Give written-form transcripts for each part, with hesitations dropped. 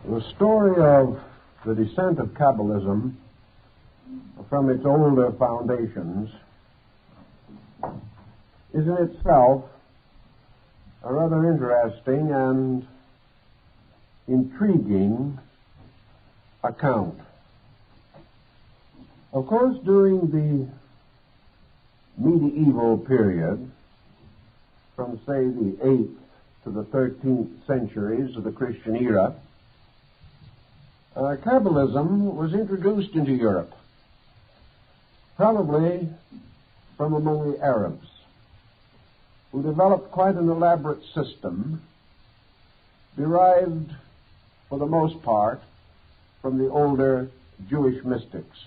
The story of the descent of Kabbalism from its older foundations is in itself a rather interesting and intriguing account. Of course, during the medieval period, from say the 8th to the 13th centuries of the Christian era, Kabbalism was introduced into Europe, probably from among the Arabs, who developed quite an elaborate system derived, for the most part, from the older Jewish mystics.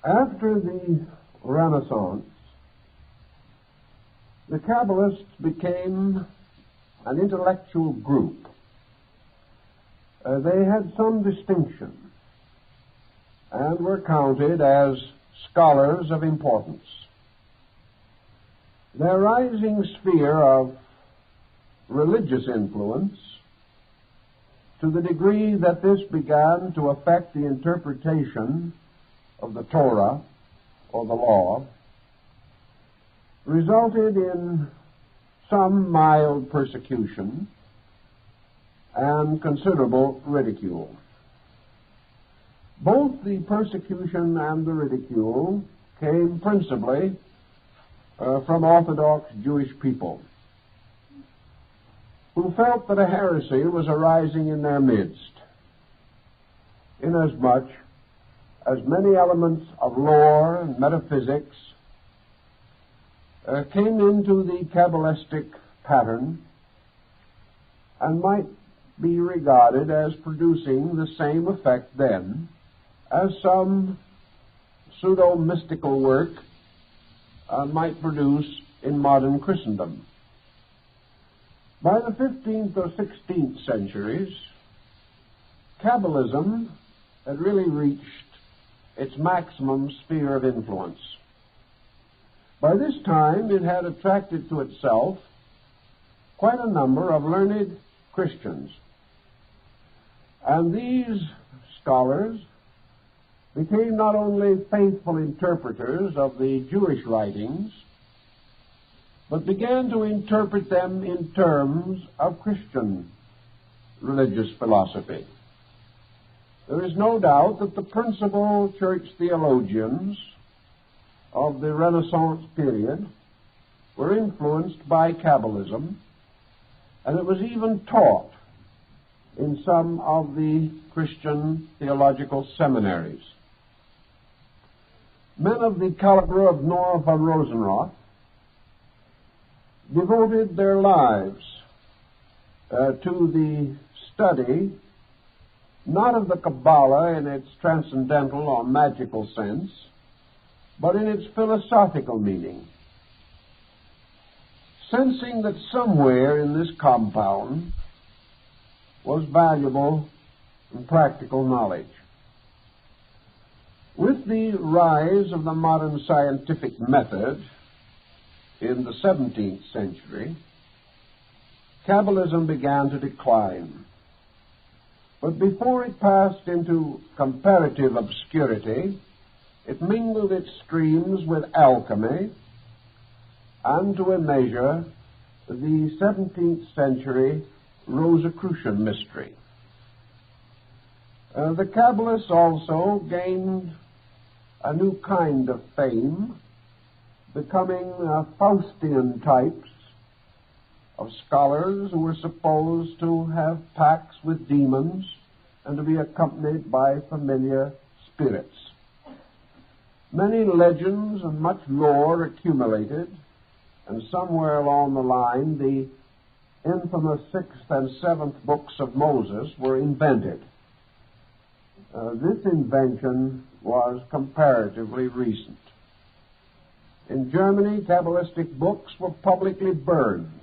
After the Renaissance, the Kabbalists became an intellectual group. They had some distinction and were counted as scholars of importance. Their rising sphere of religious influence, to the degree that this began to affect the interpretation of the Torah or the law, resulted in some mild persecution and considerable ridicule. Both the persecution and the ridicule came principally from Orthodox Jewish people, who felt that a heresy was arising in their midst, inasmuch as many elements of lore and metaphysics came into the Kabbalistic pattern and might be regarded as producing the same effect then as some pseudo-mystical work might produce in modern Christendom. By the 15th or 16th centuries, Kabbalism had really reached its maximum sphere of influence. By this time, it had attracted to itself quite a number of learned Christians. And these scholars became not only faithful interpreters of the Jewish writings, but began to interpret them in terms of Christian religious philosophy. There is no doubt that the principal church theologians of the Renaissance period were influenced by Kabbalism, and it was even taught in some of the Christian theological seminaries. Men of the caliber of Noah von Rosenroth devoted their lives to the study not of the Kabbalah in its transcendental or magical sense, but in its philosophical meaning, sensing that somewhere in this compound was valuable and practical knowledge. With the rise of the modern scientific method in the 17th century, Kabbalism began to decline. But before it passed into comparative obscurity, it mingled its streams with alchemy and, to a measure, the 17th century Rosicrucian mystery. The Kabbalists also gained a new kind of fame, becoming Faustian types of scholars who were supposed to have pacts with demons and to be accompanied by familiar spirits. Many legends and much lore accumulated, and somewhere along the line the infamous 6th and 7th books of Moses were invented. This invention was comparatively recent. In Germany, Kabbalistic books were publicly burned,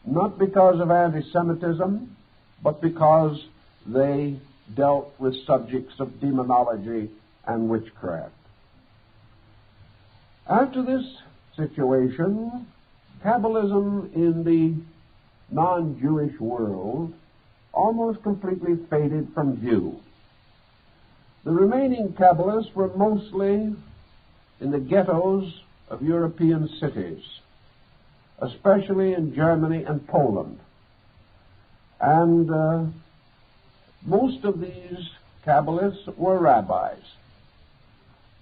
not because of anti-Semitism, but because they dealt with subjects of demonology and witchcraft. After this situation, Kabbalism in the non-Jewish world almost completely faded from view. The remaining Kabbalists were mostly in the ghettos of European cities, especially in Germany and Poland. And most of these Kabbalists were rabbis,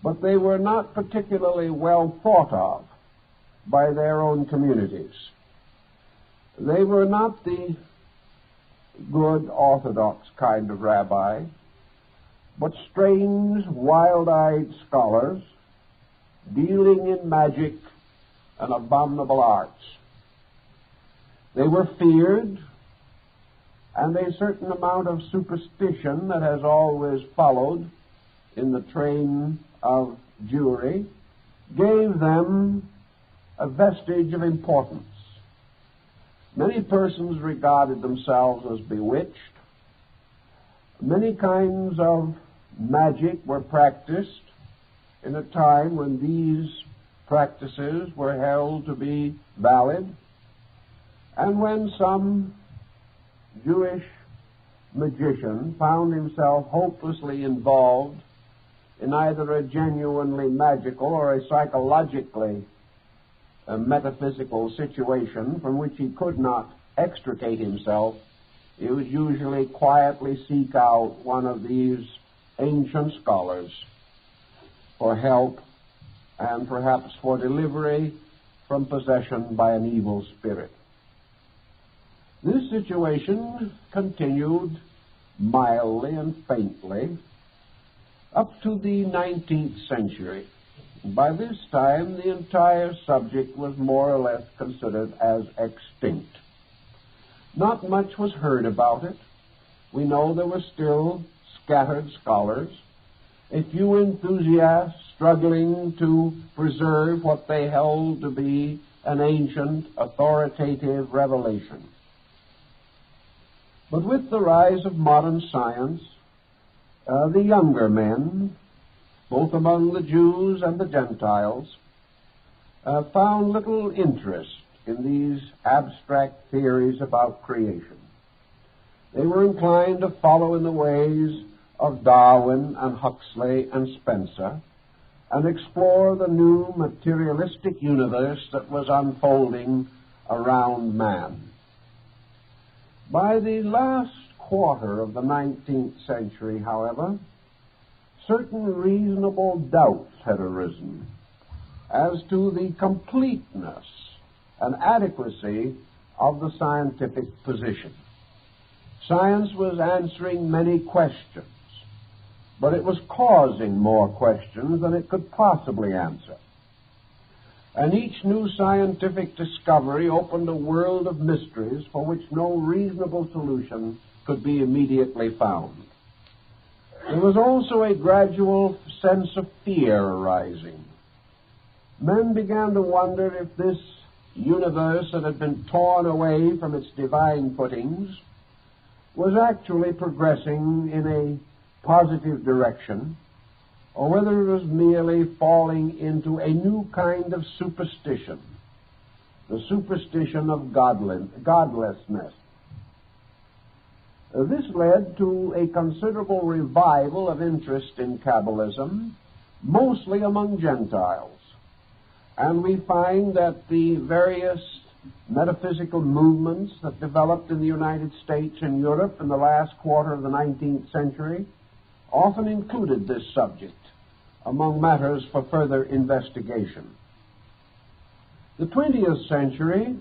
but they were not particularly well thought of by their own communities. They were not the good orthodox kind of rabbi, but strange, wild-eyed scholars dealing in magic and abominable arts. They were feared, and a certain amount of superstition that has always followed in the train of Jewry gave them a vestige of importance. Many persons regarded themselves as bewitched. Many kinds of magic were practiced in a time when these practices were held to be valid, and when some Jewish magician found himself hopelessly involved in either a genuinely magical or a psychologically metaphysical situation from which he could not extricate himself, he would usually quietly seek out one of these ancient scholars for help and perhaps for delivery from possession by an evil spirit. This situation continued mildly and faintly up to the 19th century. By this time, the entire subject was more or less considered as extinct. Not much was heard about it. We know there were still scattered scholars, a few enthusiasts struggling to preserve what they held to be an ancient, authoritative revelation. But with the rise of modern science, the younger men, both among the Jews and the Gentiles, found little interest in these abstract theories about creation. They were inclined to follow in the ways of Darwin and Huxley and Spencer and explore the new materialistic universe that was unfolding around man. By the last quarter of the 19th century, however, certain reasonable doubts had arisen as to the completeness and adequacy of the scientific position. Science was answering many questions, but it was causing more questions than it could possibly answer. And each new scientific discovery opened a world of mysteries for which no reasonable solution could be immediately found. There was also a gradual sense of fear arising. Men began to wonder if this universe that had been torn away from its divine footings was actually progressing in a positive direction, or whether it was merely falling into a new kind of superstition, the superstition of godlessness. This led to a considerable revival of interest in Kabbalism, mostly among Gentiles. And we find that the various metaphysical movements that developed in the United States and Europe in the last quarter of the 19th century often included this subject among matters for further investigation. The 20th century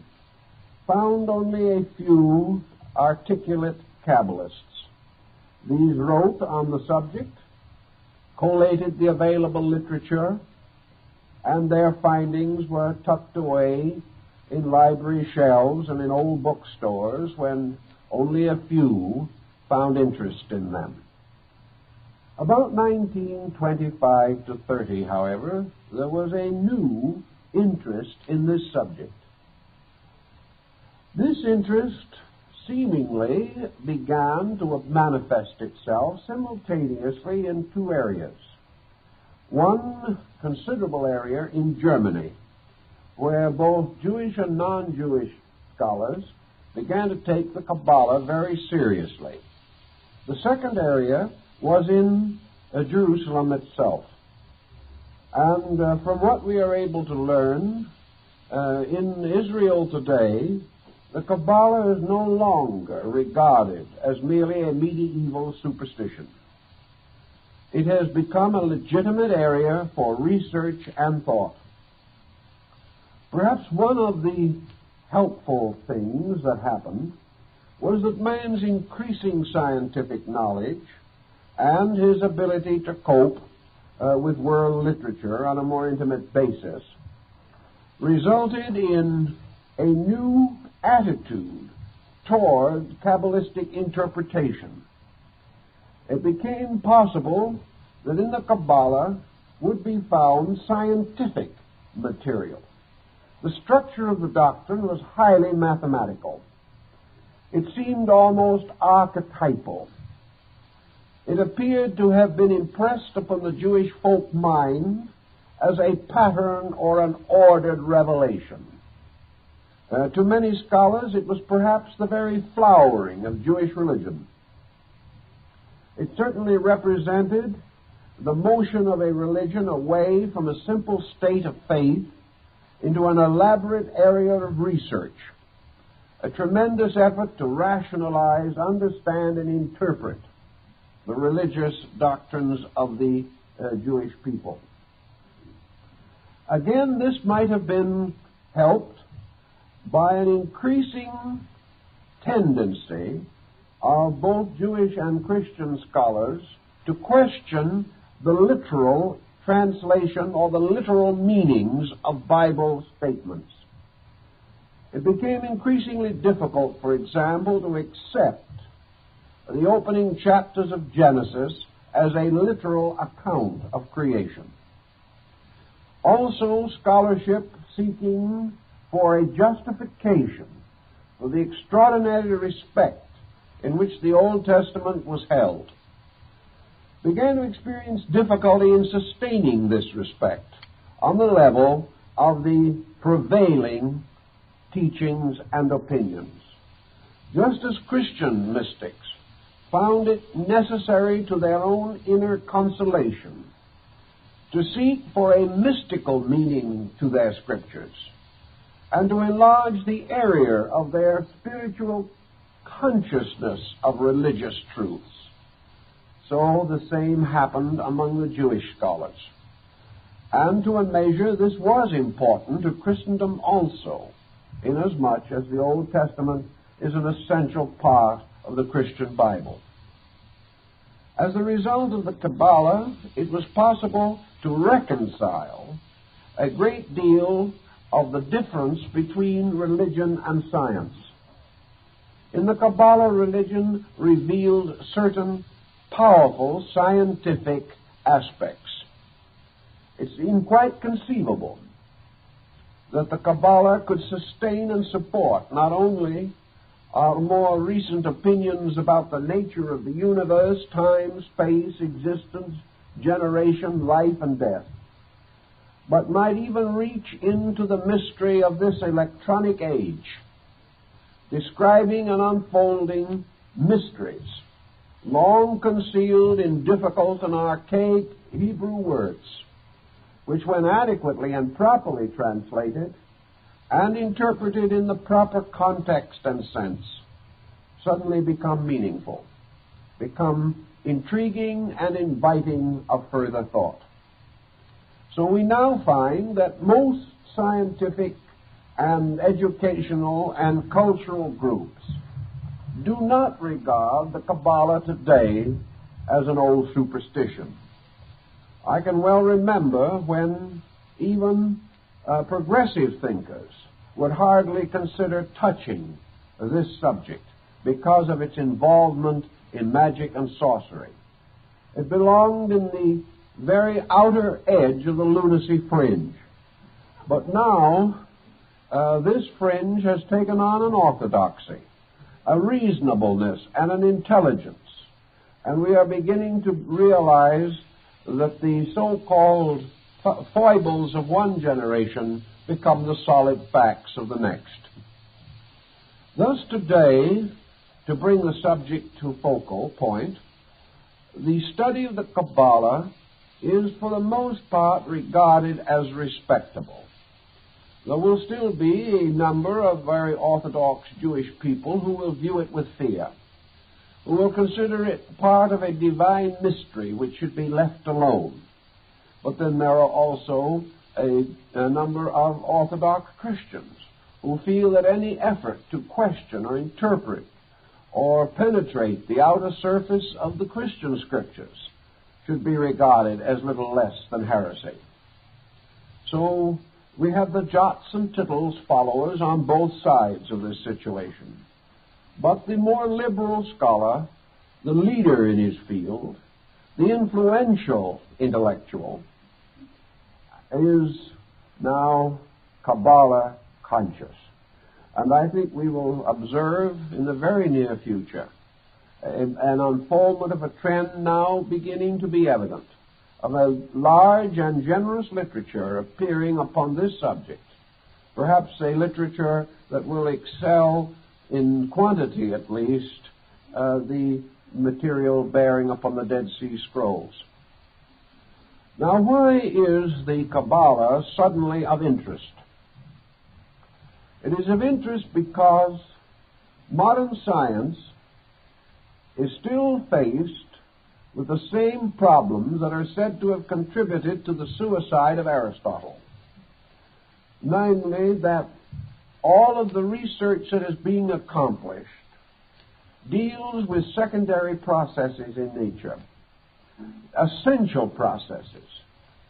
found only a few articulate Kabbalists. These wrote on the subject, collated the available literature, and their findings were tucked away in library shelves and in old bookstores when only a few found interest in them. About 1925 to 30, however, there was a new interest in this subject. This interest seemingly began to manifest itself simultaneously in two areas. One considerable area in Germany, where both Jewish and non-Jewish scholars began to take the Kabbalah very seriously. The second area was in Jerusalem itself. And from what we are able to learn, in Israel today, the Kabbalah is no longer regarded as merely a medieval superstition. It has become a legitimate area for research and thought. Perhaps one of the helpful things that happened was that man's increasing scientific knowledge and his ability to cope with world literature on a more intimate basis resulted in a new attitude toward Kabbalistic interpretation. It became possible that in the Kabbalah would be found scientific material. The structure of the doctrine was highly mathematical. It seemed almost archetypal. It appeared to have been impressed upon the Jewish folk mind as a pattern or an ordered revelation. To many scholars, it was perhaps the very flowering of Jewish religion. It certainly represented the motion of a religion away from a simple state of faith into an elaborate area of research, a tremendous effort to rationalize, understand, and interpret the religious doctrines of the Jewish people. Again, this might have been helped by an increasing tendency of both Jewish and Christian scholars to question the literal translation or the literal meanings of Bible statements. It became increasingly difficult, for example, to accept the opening chapters of Genesis as a literal account of creation. Also, scholarship seeking for a justification for the extraordinary respect in which the Old Testament was held began to experience difficulty in sustaining this respect on the level of the prevailing teachings and opinions. Just as Christian mystics found it necessary to their own inner consolation to seek for a mystical meaning to their scriptures and to enlarge the area of their spiritual consciousness of religious truths, so the same happened among the Jewish scholars. And to a measure, this was important to Christendom also, inasmuch as the Old Testament is an essential part of the Christian Bible. As a result of the Kabbalah, it was possible to reconcile a great deal of the difference between religion and science. In the Kabbalah, religion revealed certain powerful scientific aspects. It seemed quite conceivable that the Kabbalah could sustain and support not only our more recent opinions about the nature of the universe, time, space, existence, generation, life, and death, but might even reach into the mystery of this electronic age, describing and unfolding mysteries long concealed in difficult and archaic Hebrew words, which when adequately and properly translated and interpreted in the proper context and sense, suddenly become meaningful, become intriguing and inviting of further thought. So we now find that most scientific and educational and cultural groups do not regard the Kabbalah today as an old superstition. I can well remember when even progressive thinkers would hardly consider touching this subject because of its involvement in magic and sorcery. It belonged in the very outer edge of the lunacy fringe. But now, this fringe has taken on an orthodoxy, a reasonableness, and an intelligence. And we are beginning to realize that the so-called foibles of one generation become the solid facts of the next. Thus today, to bring the subject to focal point, the study of the Kabbalah is for the most part regarded as respectable. There will still be a number of very Orthodox Jewish people who will view it with fear, who will consider it part of a divine mystery which should be left alone. But then there are also a number of Orthodox Christians who feel that any effort to question or interpret or penetrate the outer surface of the Christian Scriptures should be regarded as little less than heresy. So we have the jots and tittles followers on both sides of this situation. But the more liberal scholar, the leader in his field, the influential intellectual, is now Kabbalah conscious. And I think we will observe in the very near future an unfoldment of a trend now beginning to be evident, of a large and generous literature appearing upon this subject, perhaps a literature that will excel in quantity at least the material bearing upon the Dead Sea Scrolls. Now, why is the Kabbalah suddenly of interest? It is of interest because modern science is still faced with the same problems that are said to have contributed to the suicide of Aristotle. Namely, that all of the research that is being accomplished deals with secondary processes in nature, essential processes.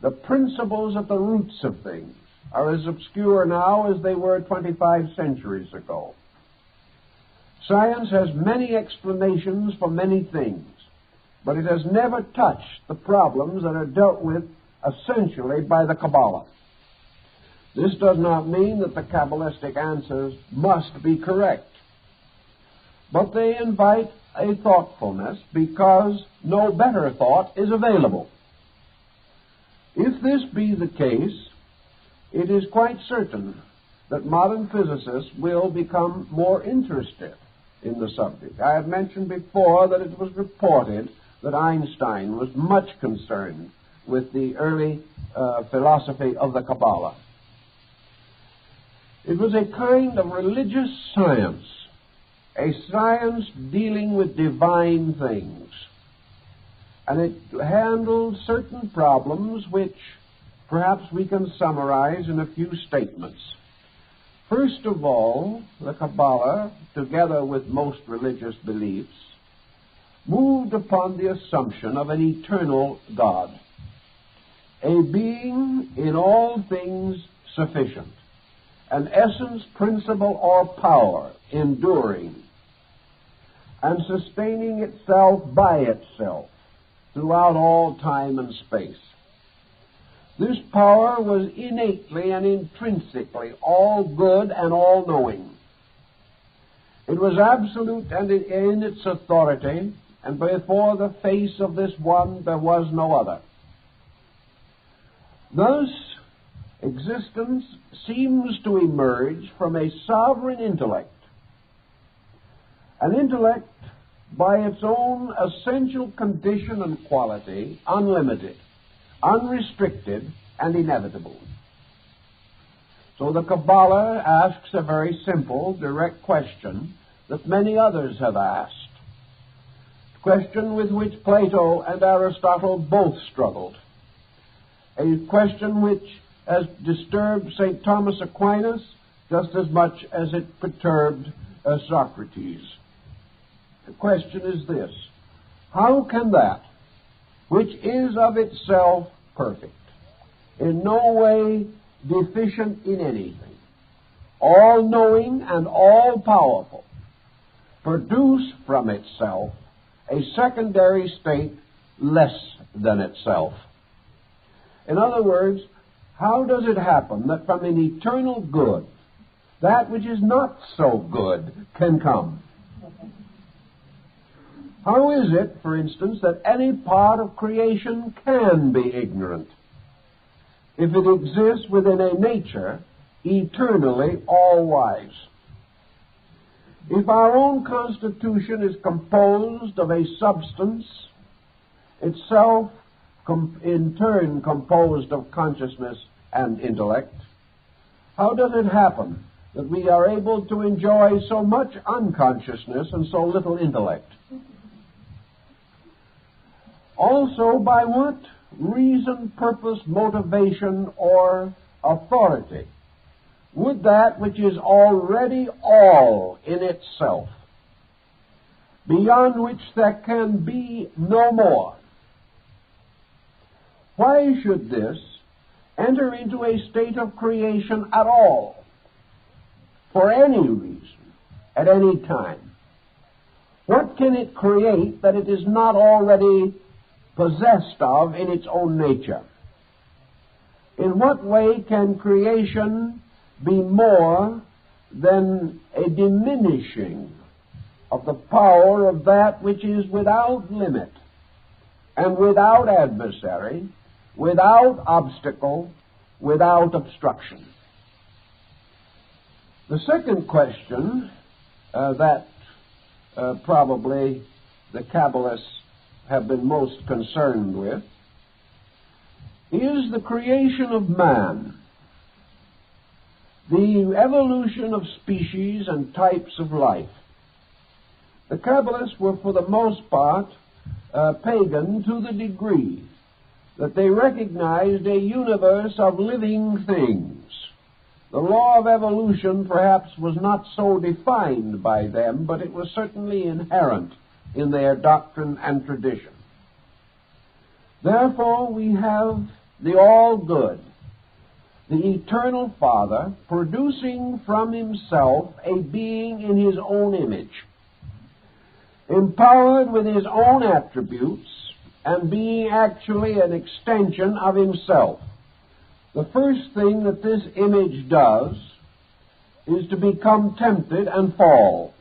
The principles at the roots of things are as obscure now as they were 25 centuries ago. Science has many explanations for many things, but it has never touched the problems that are dealt with essentially by the Kabbalah. This does not mean that the Kabbalistic answers must be correct, but they invite a thoughtfulness because no better thought is available. If this be the case, it is quite certain that modern physicists will become more interested in the subject. I have mentioned before that it was reported that Einstein was much concerned with the early philosophy of the Kabbalah. It was a kind of religious science, a science dealing with divine things. And it handled certain problems which perhaps we can summarize in a few statements. First of all, the Kabbalah, together with most religious beliefs, moved upon the assumption of an eternal God, a being in all things sufficient, an essence, principle, or power enduring and sustaining itself by itself throughout all time and space. This power was innately and intrinsically all good and all-knowing. It was absolute and in its authority, and before the face of this one there was no other. Thus, existence seems to emerge from a sovereign intellect, an intellect by its own essential condition and quality, unlimited, unrestricted, and inevitable. So the Kabbalah asks a very simple, direct question that many others have asked, a question with which Plato and Aristotle both struggled, a question which has disturbed St. Thomas Aquinas just as much as it perturbed Socrates. The question is this: how can that which is of itself perfect, in no way deficient in anything, all-knowing and all-powerful, produce from itself a secondary state less than itself? In other words, how does it happen that from an eternal good, that which is not so good can come? How is it, for instance, that any part of creation can be ignorant if it exists within a nature eternally all-wise? If our own constitution is composed of a substance, itself in turn composed of consciousness and intellect, how does it happen that we are able to enjoy so much unconsciousness and so little intellect? Also, by what reason, purpose, motivation, or authority would that which is already all in itself, beyond which there can be no more, why should this enter into a state of creation at all, for any reason, at any time? What can it create that it is not already possessed of in its own nature? In what way can creation be more than a diminishing of the power of that which is without limit and without adversary, without obstacle, without obstruction? The second question that probably the Kabbalists have been most concerned with is the creation of man, the evolution of species and types of life. The Kabbalists were for the most part pagan to the degree that they recognized a universe of living things. The law of evolution perhaps was not so defined by them, but it was certainly inherent in their doctrine and tradition. Therefore, we have the all-good, the eternal Father, producing from himself a being in his own image, empowered with his own attributes, and being actually an extension of himself. The first thing that this image does is to become tempted and fall.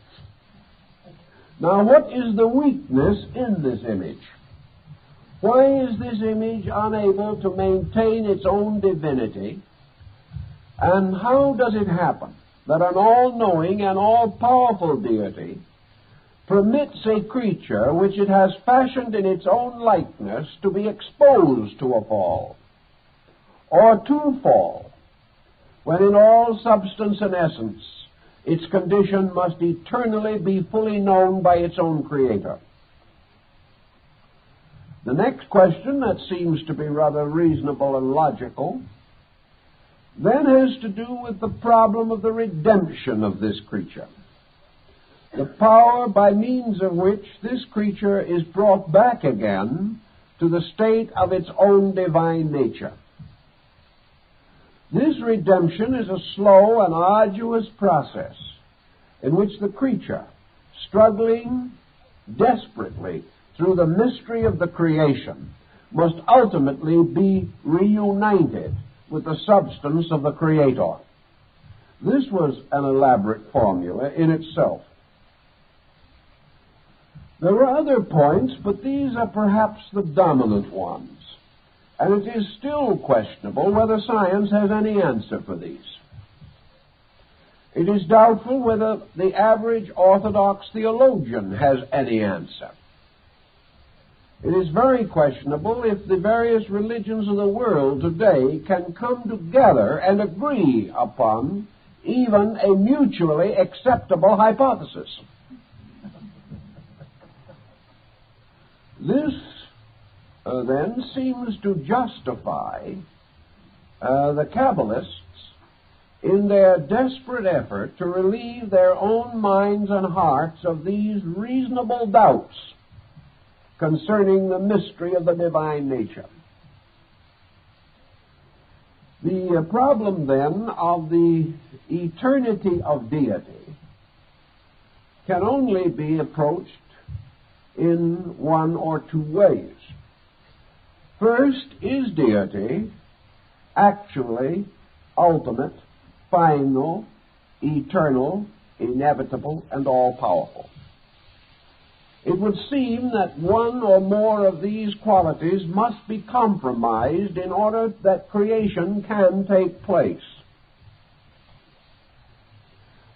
Now, what is the weakness in this image? Why is this image unable to maintain its own divinity? And how does it happen that an all-knowing and all-powerful deity permits a creature which it has fashioned in its own likeness to be exposed to a fall, or to fall, when in all substance and essence its condition must eternally be fully known by its own Creator? The next question, that seems to be rather reasonable and logical, then has to do with the problem of the redemption of this creature, the power by means of which this creature is brought back again to the state of its own divine nature. This redemption is a slow and arduous process in which the creature, struggling desperately through the mystery of the creation, must ultimately be reunited with the substance of the Creator. This was an elaborate formula in itself. There are other points, but these are perhaps the dominant ones, and it is still questionable whether science has any answer for these. It is doubtful whether the average Orthodox theologian has any answer. It is very questionable if the various religions of the world today can come together and agree upon even a mutually acceptable hypothesis. This then seems to justify the Kabbalists in their desperate effort to relieve their own minds and hearts of these reasonable doubts concerning the mystery of the divine nature. The problem then of the eternity of deity can only be approached in one or two ways. First, is deity actually ultimate, final, eternal, inevitable, and all-powerful? It would seem that one or more of these qualities must be compromised in order that creation can take place.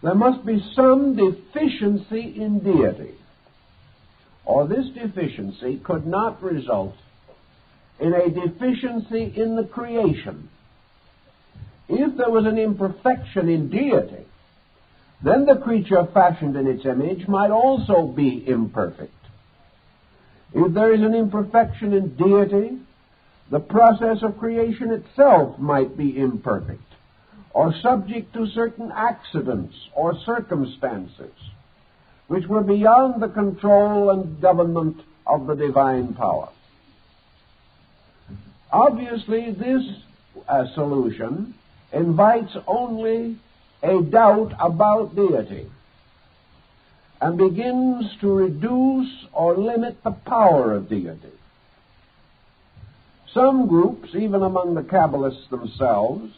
there must be some deficiency in deity, or this deficiency could not result in a deficiency in the creation. If there was an imperfection in deity, then the creature fashioned in its image might also be imperfect. If there is an imperfection in deity, the process of creation itself might be imperfect, or subject to certain accidents or circumstances which were beyond the control and government of the divine power. Obviously, this solution invites only a doubt about deity and begins to reduce or limit the power of deity. Some groups, even among the Kabbalists themselves,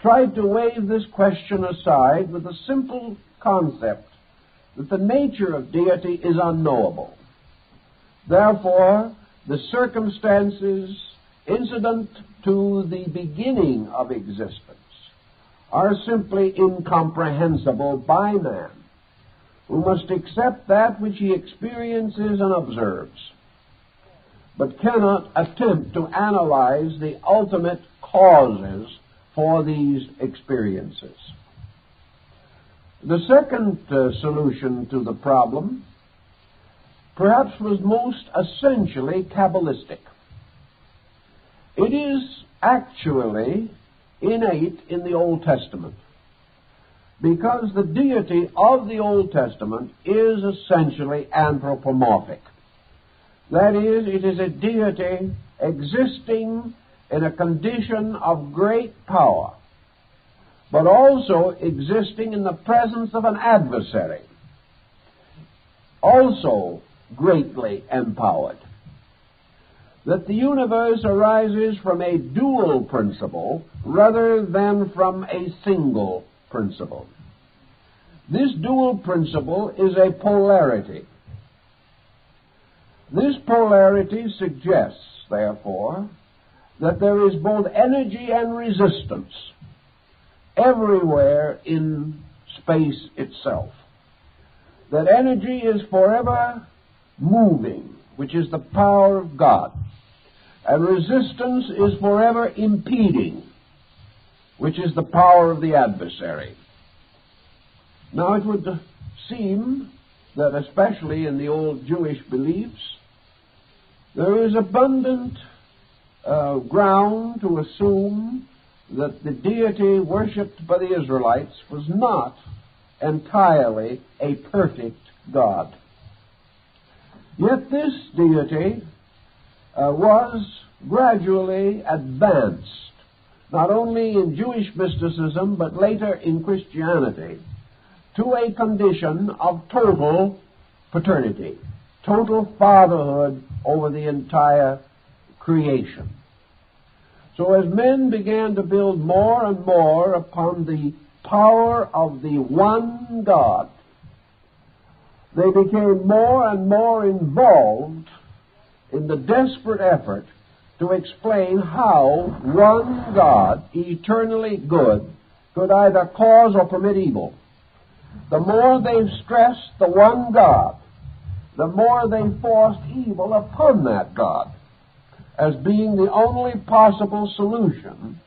tried to wave this question aside with the simple concept that the nature of deity is unknowable. Therefore, the circumstances incident to the beginning of existence are simply incomprehensible by man, who must accept that which he experiences and observes, but cannot attempt to analyze the ultimate causes for these experiences. The second solution to the problem perhaps was most essentially Kabbalistic. It is actually innate in the Old Testament, because the deity of the Old Testament is essentially anthropomorphic. That is, it is a deity existing in a condition of great power, but also existing in the presence of an adversary, also greatly empowered. That the universe arises from a dual principle rather than from a single principle. This dual principle is a polarity. This polarity suggests, therefore, that there is both energy and resistance everywhere in space itself. That energy is forever moving, which is the power of God, and resistance is forever impeding, which is the power of the adversary. Now, it would seem that, especially in the old Jewish beliefs, there is abundant ground to assume that the deity worshipped by the Israelites was not entirely a perfect God. Yet this deity was gradually advanced, not only in Jewish mysticism, but later in Christianity, to a condition of total paternity, total fatherhood over the entire creation. So as men began to build more and more upon the power of the one God, they became more and more involved in the desperate effort to explain how one God, eternally good, could either cause or permit evil. The more they stressed the one God, the more they forced evil upon that God as being the only possible solution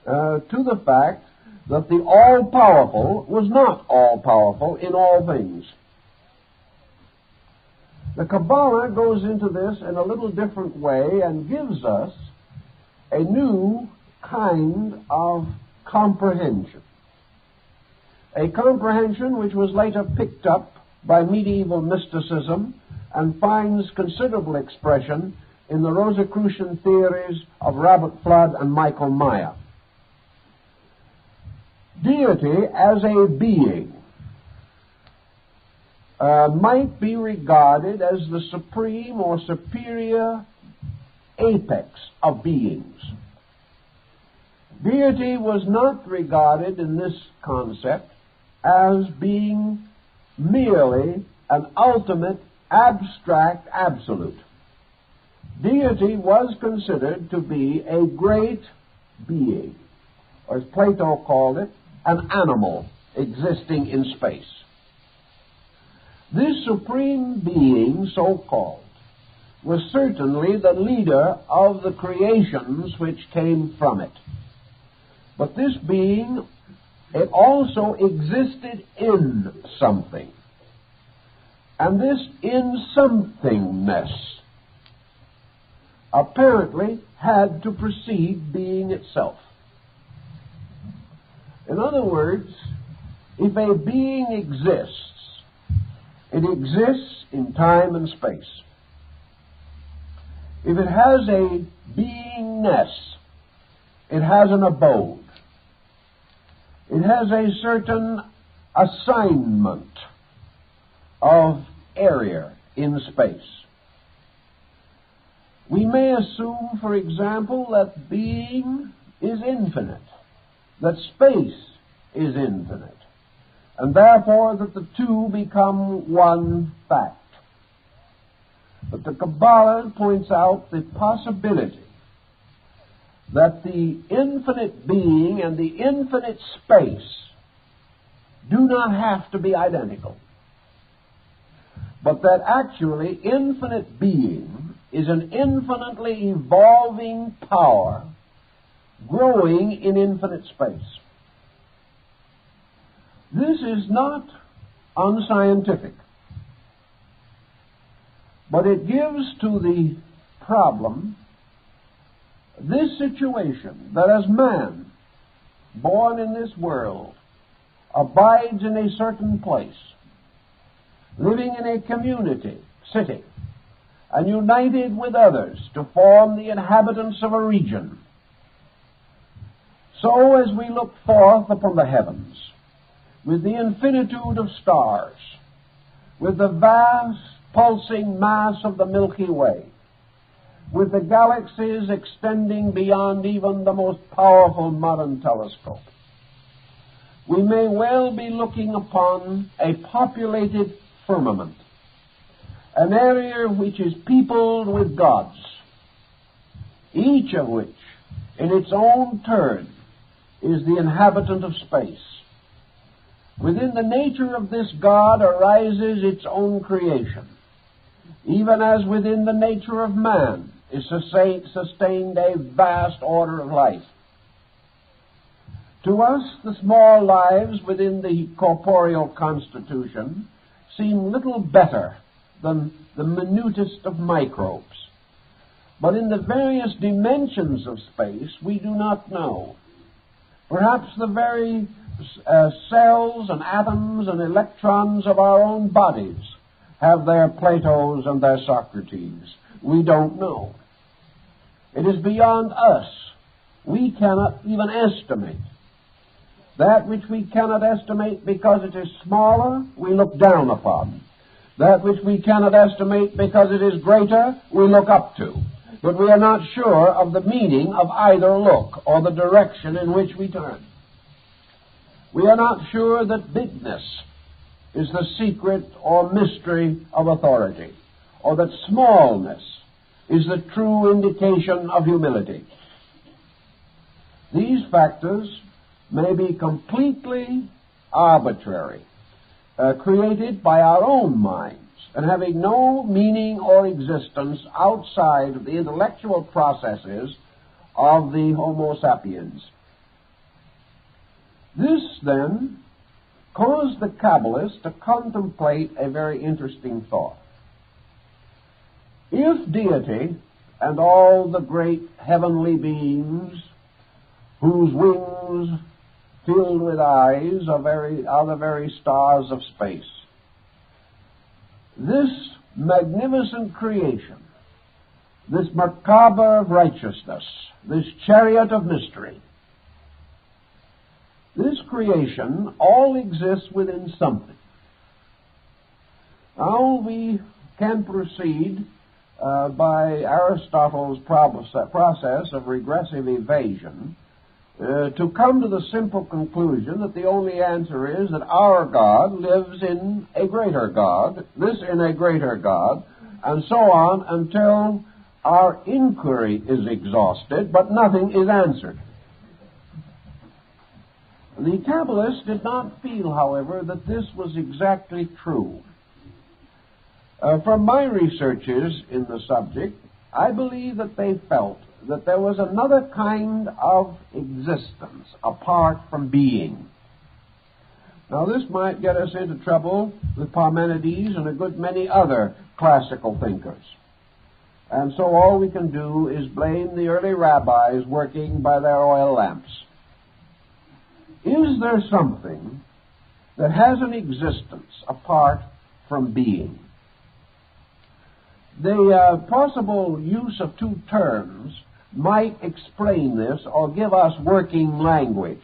to the fact that the all-powerful was not all-powerful in all things. The Kabbalah goes into this in a little different way and gives us a new kind of comprehension. A comprehension which was later picked up by medieval mysticism and finds considerable expression in the Rosicrucian theories of Robert Flood and Michael Meyer. Deity as a being might be regarded as the supreme or superior apex of beings. Deity was not regarded in this concept as being merely an ultimate abstract absolute. Deity was considered to be a great being, or as Plato called it, an animal existing in space. This supreme being, so-called, was certainly the leader of the creations which came from it. But this being, it also existed in something. And this in-somethingness apparently had to precede being itself. In other words, if a being exists, it exists in time and space. If it has a beingness, it has an abode. It has a certain assignment of area in space. We may assume, for example, that being is infinite, that space is infinite, and therefore that the two become one fact. But the Kabbalah points out the possibility that the infinite being and the infinite space do not have to be identical, but that actually infinite being is an infinitely evolving power growing in infinite space. This is not unscientific, but it gives to the problem this situation that as man, born in this world, abides in a certain place, living in a community, city, and united with others to form the inhabitants of a region. So as we look forth upon the heavens, with the infinitude of stars, with the vast pulsing mass of the Milky Way, with the galaxies extending beyond even the most powerful modern telescope, we may well be looking upon a populated firmament, an area which is peopled with gods, each of which, in its own turn, is the inhabitant of space. Within the nature of this God arises its own creation, even as within the nature of man is sustained a vast order of life. To us, the small lives within the corporeal constitution seem little better than the minutest of microbes. But in the various dimensions of space, we do not know. Perhaps the very cells and atoms and electrons of our own bodies have their Platos and their Socrates. We don't know. It is beyond us. We cannot even estimate. That which we cannot estimate because it is smaller, we look down upon. That which we cannot estimate because it is greater, we look up to. But we are not sure of the meaning of either look or the direction in which we turn. We are not sure that bigness is the secret or mystery of authority, or that smallness is the true indication of humility. These factors may be completely arbitrary, created by our own minds, and having no meaning or existence outside of the intellectual processes of the Homo sapiens. This, then, caused the Kabbalists to contemplate a very interesting thought. If deity and all the great heavenly beings whose wings filled with eyes are the very stars of space, this magnificent creation, this Merkaba of righteousness, this chariot of mystery, this creation all exists within something. Now we can proceed by Aristotle's process of regressive evasion to come to the simple conclusion that the only answer is that our God lives in a greater God, this in a greater God, and so on until our inquiry is exhausted, but nothing is answered. The Kabbalists did not feel, however, that this was exactly true. From my researches in the subject, I believe that they felt that there was another kind of existence apart from being. Now, this might get us into trouble with Parmenides and a good many other classical thinkers. And so all we can do is blame the early rabbis working by their oil lamps. Is there something that has an existence apart from being? The possible use of two terms might explain this or give us working language.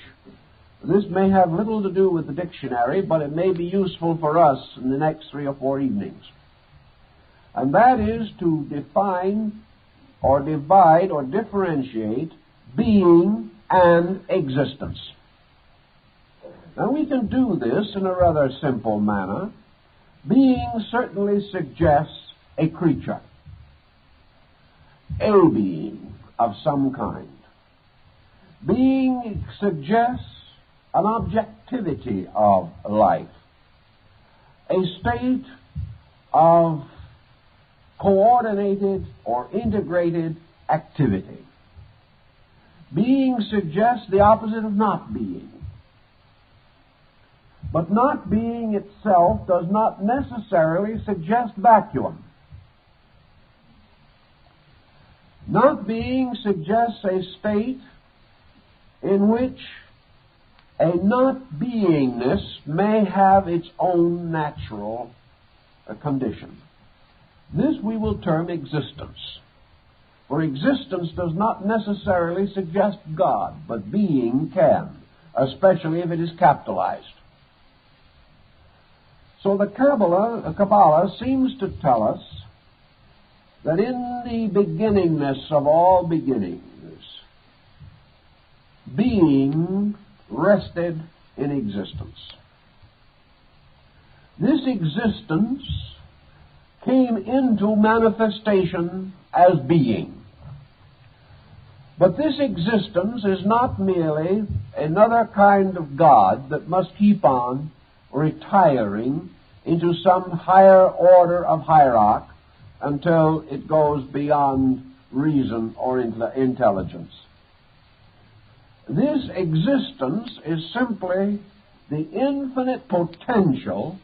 This may have little to do with the dictionary, but it may be useful for us in the next 3 or 4 evenings. And that is to define or divide or differentiate being and existence. Now, we can do this in a rather simple manner. Being certainly suggests a creature, a being of some kind. Being suggests an objectivity of life, a state of coordinated or integrated activity. Being suggests the opposite of not being. But not being itself does not necessarily suggest vacuum. Not being suggests a state in which a not beingness may have its own natural condition. This we will term existence. For existence does not necessarily suggest God, but being can, especially if it is capitalized. So the Kabbalah seems to tell us that in the beginningness of all beginnings, being rested in existence. This existence came into manifestation as being. But this existence is not merely another kind of God that must keep on retiring into some higher order of hierarchy until it goes beyond reason or intelligence. This existence is simply the infinite potential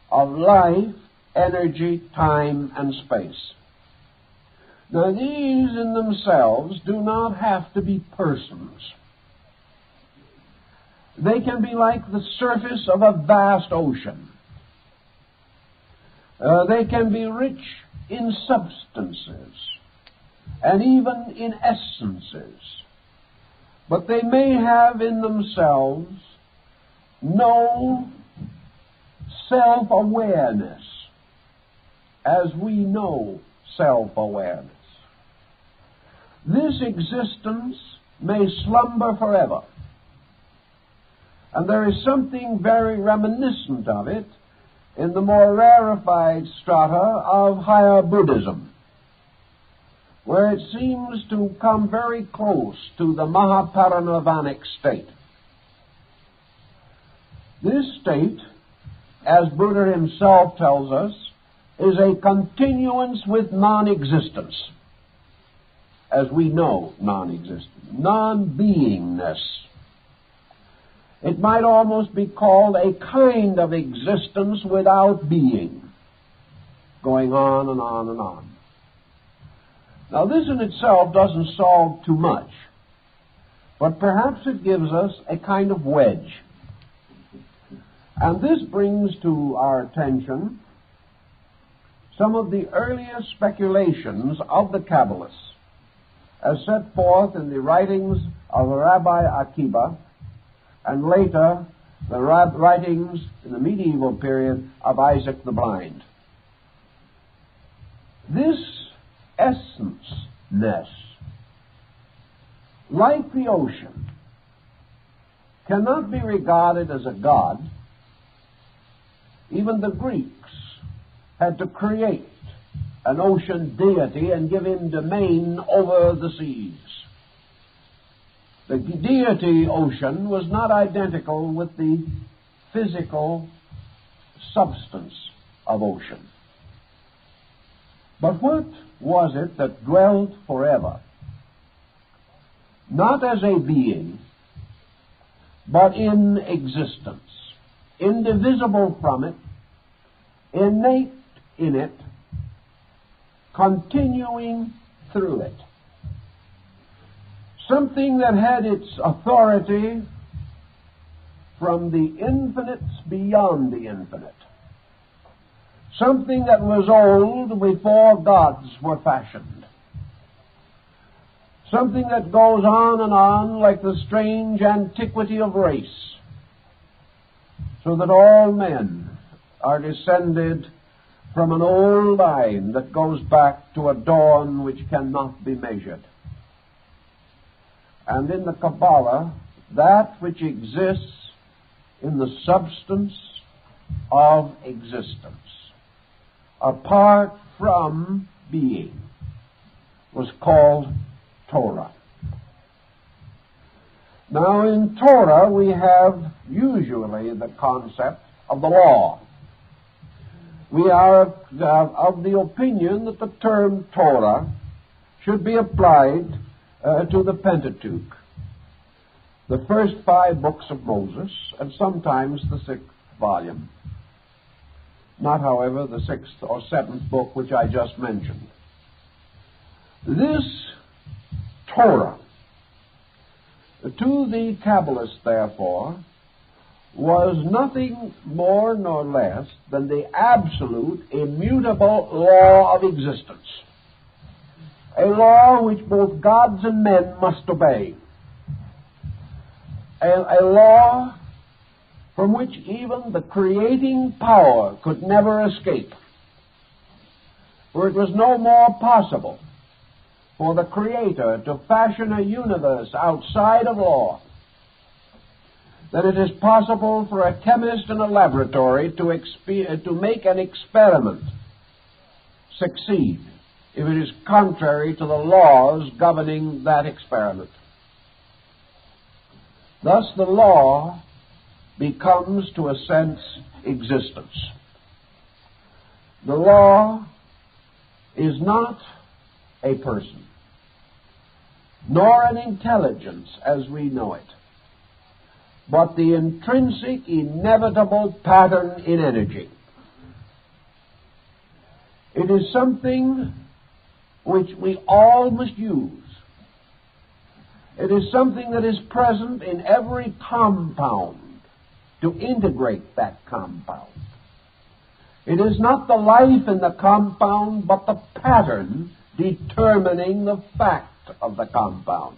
of life, energy, time, and space. Now, these in themselves do not have to be persons. They can be like the surface of a vast ocean. They can be rich in substances and even in essences. But they may have in themselves no self-awareness as we know self-awareness. This existence may slumber forever. And there is something very reminiscent of it in the more rarefied strata of higher Buddhism, where it seems to come very close to the Mahaparinirvanic state. This state, as Buddha himself tells us, is a continuance with non-existence, as we know non-existence, non-beingness. It might almost be called a kind of existence without being, going on and on and on. Now, this in itself doesn't solve too much, but perhaps it gives us a kind of wedge. And this brings to our attention some of the earliest speculations of the Kabbalists, as set forth in the writings of Rabbi Akiba, and later the writings in the medieval period of Isaac the Blind. This essence-ness, like the ocean, cannot be regarded as a god. Even the Greeks had to create an ocean deity and give him domain over the seas. The deity ocean was not identical with the physical substance of ocean. But what was it that dwelt forever? Not as a being, but in existence, indivisible from it, innate in it, continuing through it. Something that had its authority from the infinite beyond the infinite. Something that was old before gods were fashioned. Something that goes on like the strange antiquity of race, so that all men are descended from an old line that goes back to a dawn which cannot be measured. And in the Kabbalah, that which exists in the substance of existence, apart from being, was called Torah. Now, in Torah, we have usually the concept of the law. We are of the opinion that the term Torah should be applied to the Pentateuch, the first 5 books of Moses, and sometimes the 6th volume. Not, however, the 6th or 7th book which I just mentioned. This Torah, to the Kabbalists, therefore, was nothing more nor less than the absolute, immutable law of existence. A law which both gods and men must obey. A law from which even the creating power could never escape. For it was no more possible for the Creator to fashion a universe outside of law than it is possible for a chemist in a laboratory to make an experiment succeed if it is contrary to the laws governing that experiment. Thus the law becomes, to a sense, existence. The law is not a person, nor an intelligence as we know it, but the intrinsic, inevitable pattern in energy. It is something which we all must use. It is something that is present in every compound to integrate that compound. It is not the life in the compound, but the pattern determining the fact of the compound.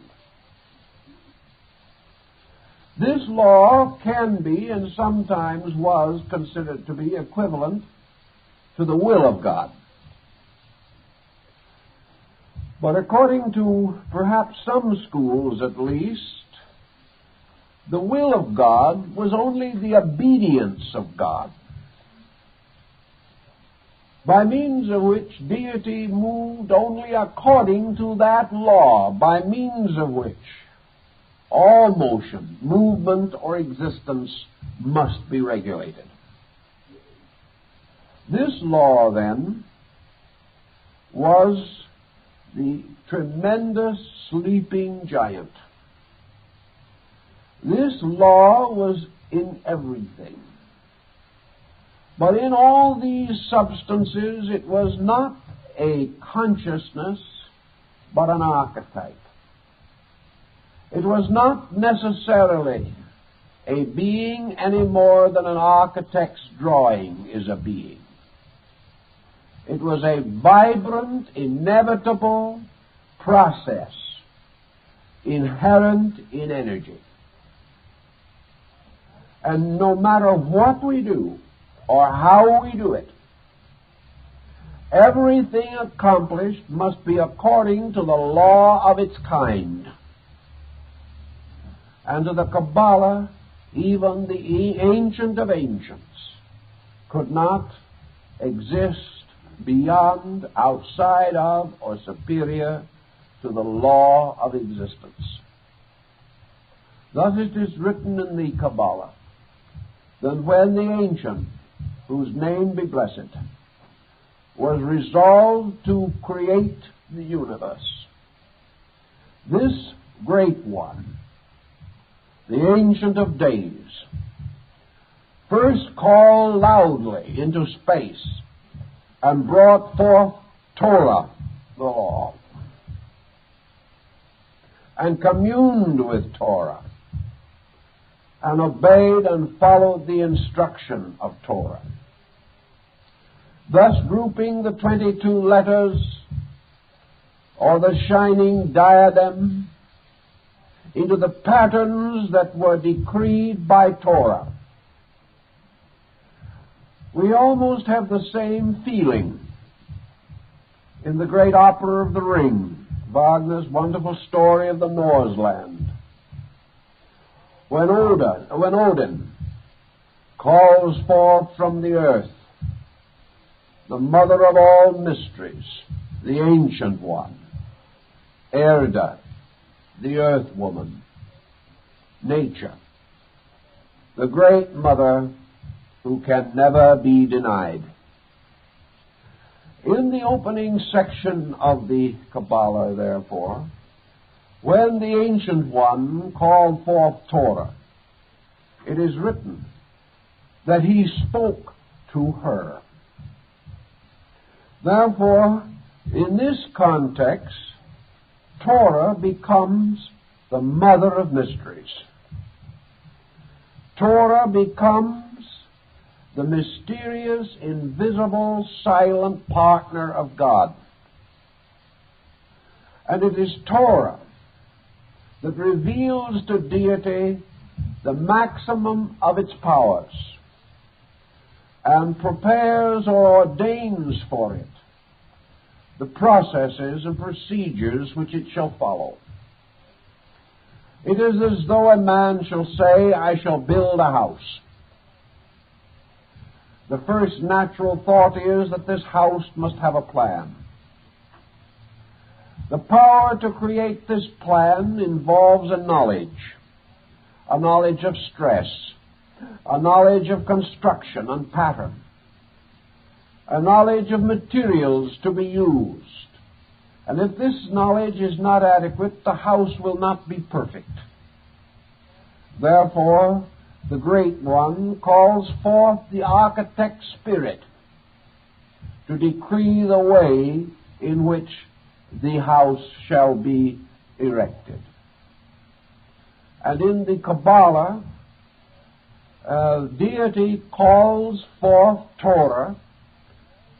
This law can be, and sometimes was, considered to be equivalent to the will of God. But according to perhaps some schools at least, the will of God was only the obedience of God, by means of which deity moved only according to that law, by means of which all motion, movement, or existence must be regulated. This law, then, was the tremendous sleeping giant. This law was in everything. But in all these substances, it was not a consciousness, but an archetype. It was not necessarily a being any more than an architect's drawing is a being. It was a vibrant, inevitable process inherent in energy. And no matter what we do or how we do it, everything accomplished must be according to the law of its kind. And to the Kabbalah, even the ancient of ancients could not exist beyond, outside of, or superior to the law of existence. Thus it is written in the Kabbalah, that when the Ancient, whose name be blessed, was resolved to create the universe, this Great One, the Ancient of Days, first called loudly into space and brought forth Torah, the law, and communed with Torah, and obeyed and followed the instruction of Torah, thus grouping the 22 letters, or the shining diadem, into the patterns that were decreed by Torah. We almost have the same feeling in the great opera of The Ring, Wagner's wonderful story of the Norseland, when Odin calls forth from the earth the mother of all mysteries, the Ancient One, Erda, the Earth Woman, Nature, the Great Mother who can never be denied. In the opening section of the Kabbalah, therefore, when the Ancient One called forth Torah, it is written that he spoke to her. Therefore, in this context, Torah becomes the mother of mysteries. Torah becomes the mysterious, invisible, silent partner of God. And it is Torah that reveals to deity the maximum of its powers and prepares or ordains for it the processes and procedures which it shall follow. It is as though a man shall say, I shall build a house. The first natural thought is that this house must have a plan. The power to create this plan involves a knowledge of stress, a knowledge of construction and pattern, a knowledge of materials to be used. And if this knowledge is not adequate, the house will not be perfect. Therefore, the Great One calls forth the architect spirit to decree the way in which the house shall be erected. And in the Kabbalah, deity calls forth Torah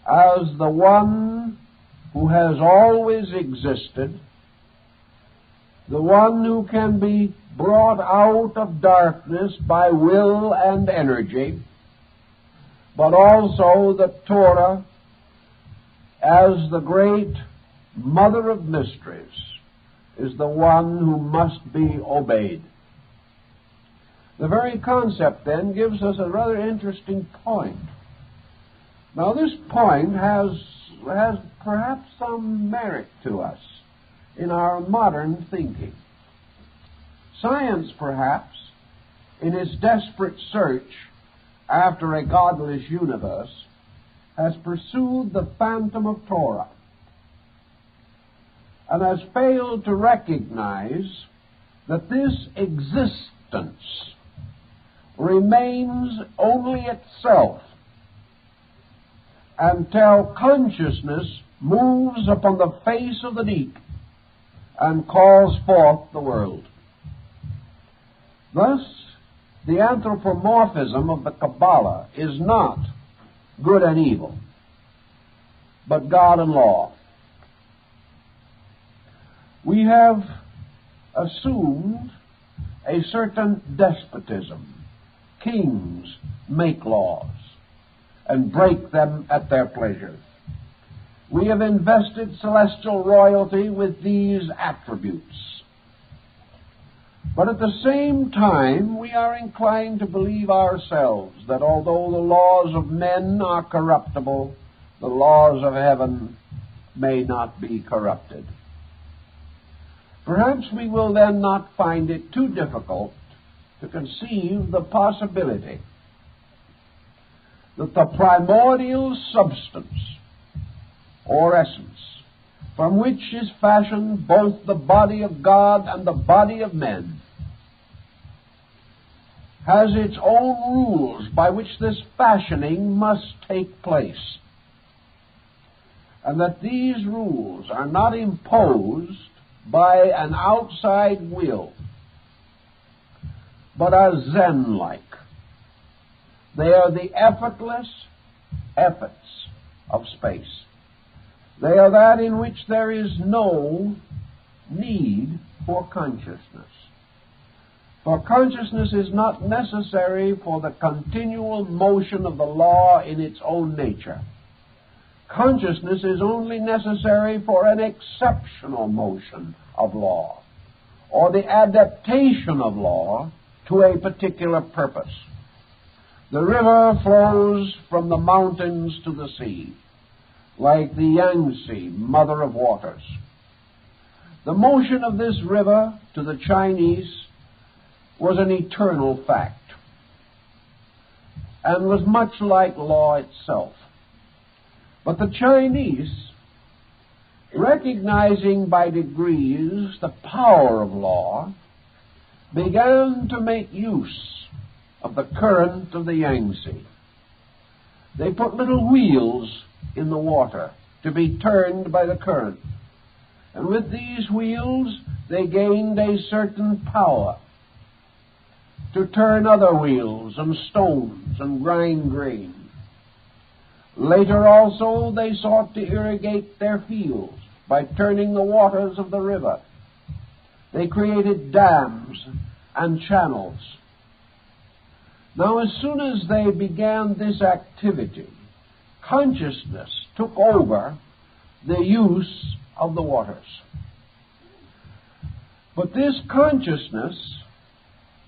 as the one who has always existed, the one who can be brought out of darkness by will and energy, but also the Torah as the great mother of mysteries is the one who must be obeyed. The very concept, then, gives us a rather interesting point. Now, this point has perhaps some merit to us in our modern thinking. Science, perhaps, in its desperate search after a godless universe, has pursued the phantom of Torah and has failed to recognize that this existence remains only itself until consciousness moves upon the face of the deep and calls forth the world. Thus, the anthropomorphism of the Kabbalah is not good and evil, but God and law. We have assumed a certain despotism. Kings make laws and break them at their pleasure. We have invested celestial royalty with these attributes. But at the same time, we are inclined to believe ourselves that although the laws of men are corruptible, the laws of heaven may not be corrupted. Perhaps we will then not find it too difficult to conceive the possibility that the primordial substance or essence from which is fashioned both the body of God and the body of men has its own rules by which this fashioning must take place, and that these rules are not imposed by an outside will, but are Zen-like. They are the effortless efforts of space. They are that in which there is no need for consciousness. For consciousness is not necessary for the continual motion of the law in its own nature. Consciousness is only necessary for an exceptional motion of law, or the adaptation of law to a particular purpose. The river flows from the mountains to the sea, like the Yangtze, mother of waters. The motion of this river to the Chinese was an eternal fact, and was much like law itself. But the Chinese, recognizing by degrees the power of law, began to make use of the current of the Yangtze. They put little wheels in the water to be turned by the current. And with these wheels, they gained a certain power to turn other wheels and stones and grind grain. Later also, they sought to irrigate their fields by turning the waters of the river. They created dams and channels. Now, as soon as they began this activity, consciousness took over the use of the waters. But this consciousness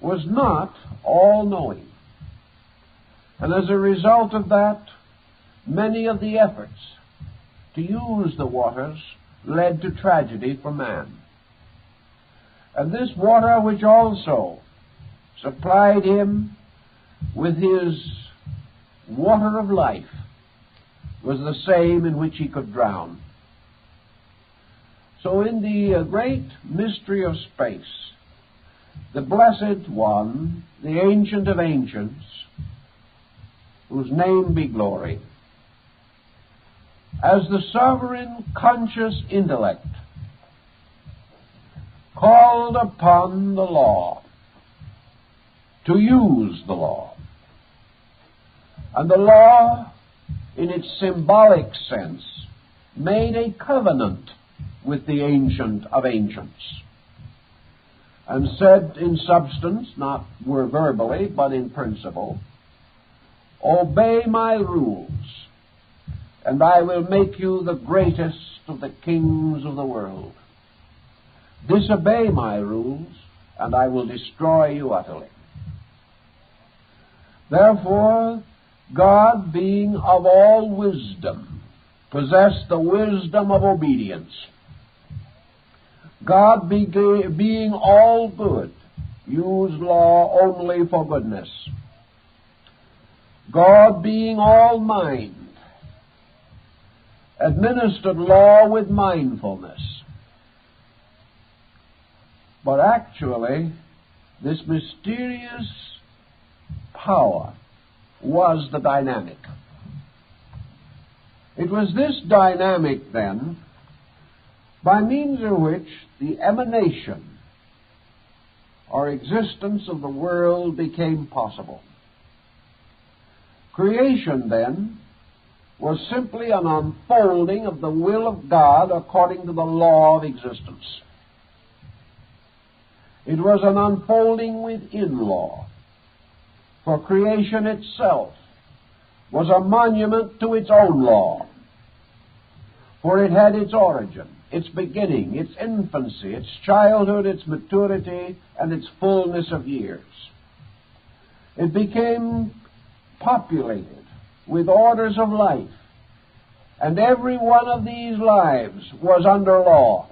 was not all-knowing. And as a result of that, many of the efforts to use the waters led to tragedy for man. And this water, which also supplied him with his water of life, was the same in which he could drown. So in the great mystery of space, the Blessed One, the Ancient of Ancients, whose name be glory, as the sovereign conscious intellect, called upon the law to use the law. And the law, in its symbolic sense, made a covenant with the Ancient of Ancients, and said in substance, not verbally, but in principle, obey my rules, and I will make you the greatest of the kings of the world. Disobey my rules, and I will destroy you utterly. Therefore, God, being of all wisdom, possessed the wisdom of obedience. God, being all good, used law only for goodness. God, being all mind, administered law with mindfulness. But actually, this mysterious power was the dynamic. It was this dynamic, then, by means of which the emanation or existence of the world became possible. Creation, then, was simply an unfolding of the will of God according to the law of existence. It was an unfolding within law, for creation itself was a monument to its own law, for it had its origin, its beginning, its infancy, its childhood, its maturity, and its fullness of years. It became populated with orders of life, and every one of these lives was under law.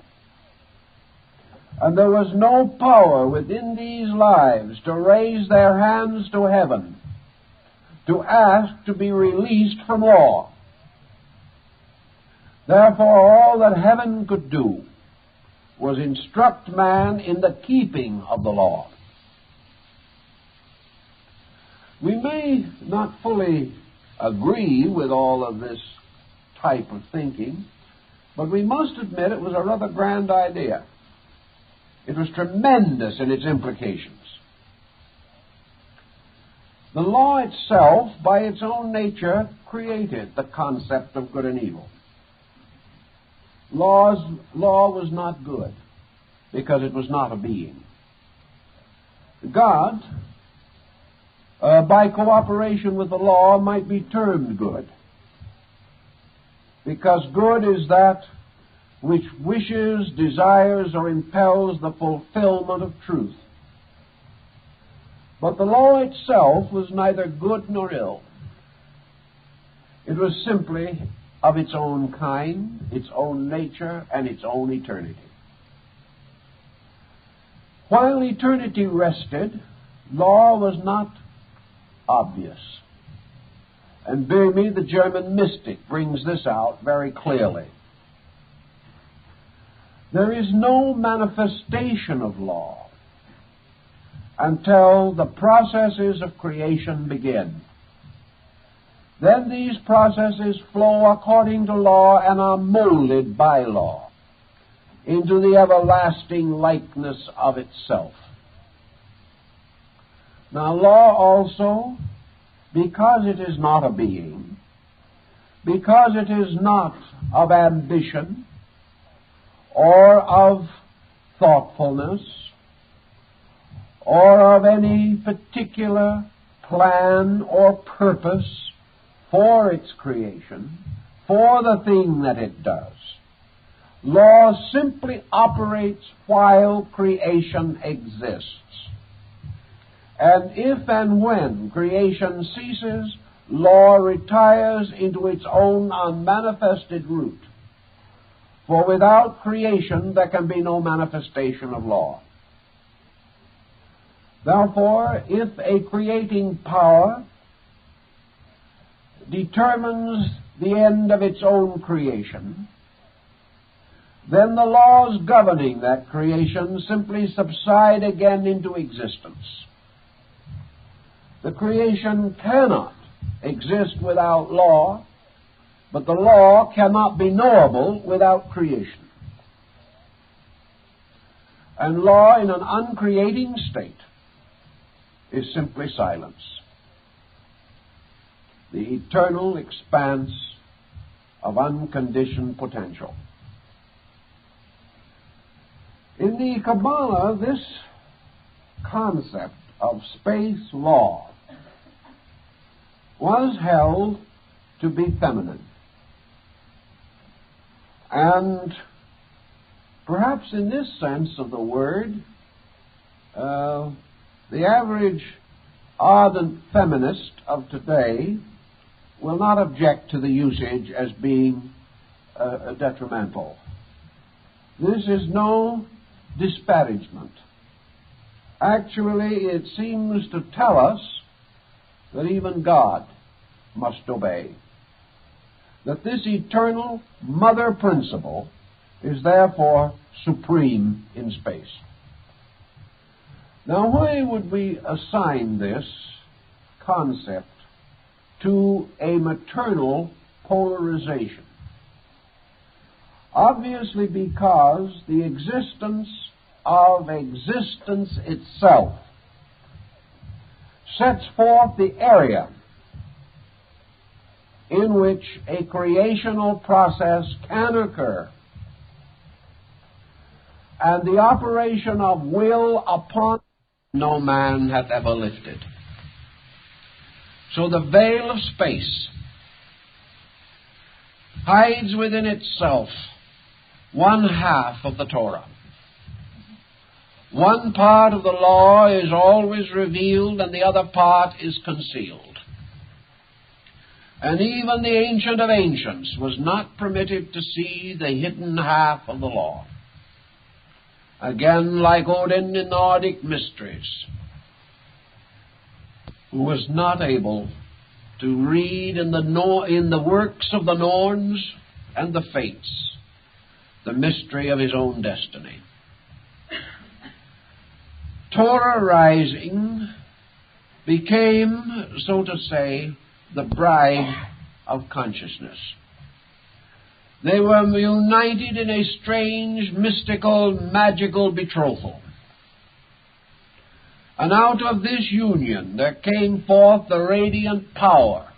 And there was no power within these lives to raise their hands to heaven to ask to be released from law. Therefore, all that heaven could do was instruct man in the keeping of the law. We may not fully agree with all of this type of thinking, but we must admit it was a rather grand idea. It was tremendous in its implications. The law itself, by its own nature, created the concept of good and evil. Law was not good because it was not a being. God, by cooperation with the law, might be termed good, because good is that which wishes, desires, or impels the fulfillment of truth. But the law itself was neither good nor ill. It was simply of its own kind, its own nature, and its own eternity. While eternity rested, law was not obvious. And Böhme, the German mystic, brings this out very clearly. There is no manifestation of law until the processes of creation begin. Then these processes flow according to law and are molded by law into the everlasting likeness of itself. Now, law also, because it is not a being, because it is not of ambition or of thoughtfulness or of any particular plan or purpose for its creation, for the thing that it does, law simply operates while creation exists. And if and when creation ceases, law retires into its own unmanifested root. For without creation there can be no manifestation of law. Therefore, if a creating power determines the end of its own creation, then the laws governing that creation simply subside again into existence. The creation cannot exist without law, but the law cannot be knowable without creation. And law in an uncreating state is simply silence. The eternal expanse of unconditioned potential. In the Kabbalah, this concept of space law was held to be feminine. And perhaps in this sense of the word, the average ardent feminist of today will not object to the usage as being detrimental. This is no disparagement. Actually, it seems to tell us that even God must obey. That this eternal mother principle is therefore supreme in space. Now, why would we assign this concept to a maternal polarization? Obviously because the existence of existence itself sets forth the area in which a creational process can occur, and the operation of will upon no man hath ever lifted. So the veil of space hides within itself one half of the Torah. One part of the law is always revealed and the other part is concealed. And even the Ancient of Ancients was not permitted to see the hidden half of the law. Again, like Odin in Nordic mysteries, who was not able to read in the works of the Norns and the Fates the mystery of his own destiny. Torah rising became, so to say, the bride of consciousness. They were united in a strange, mystical, magical betrothal. And out of this union there came forth the radiant power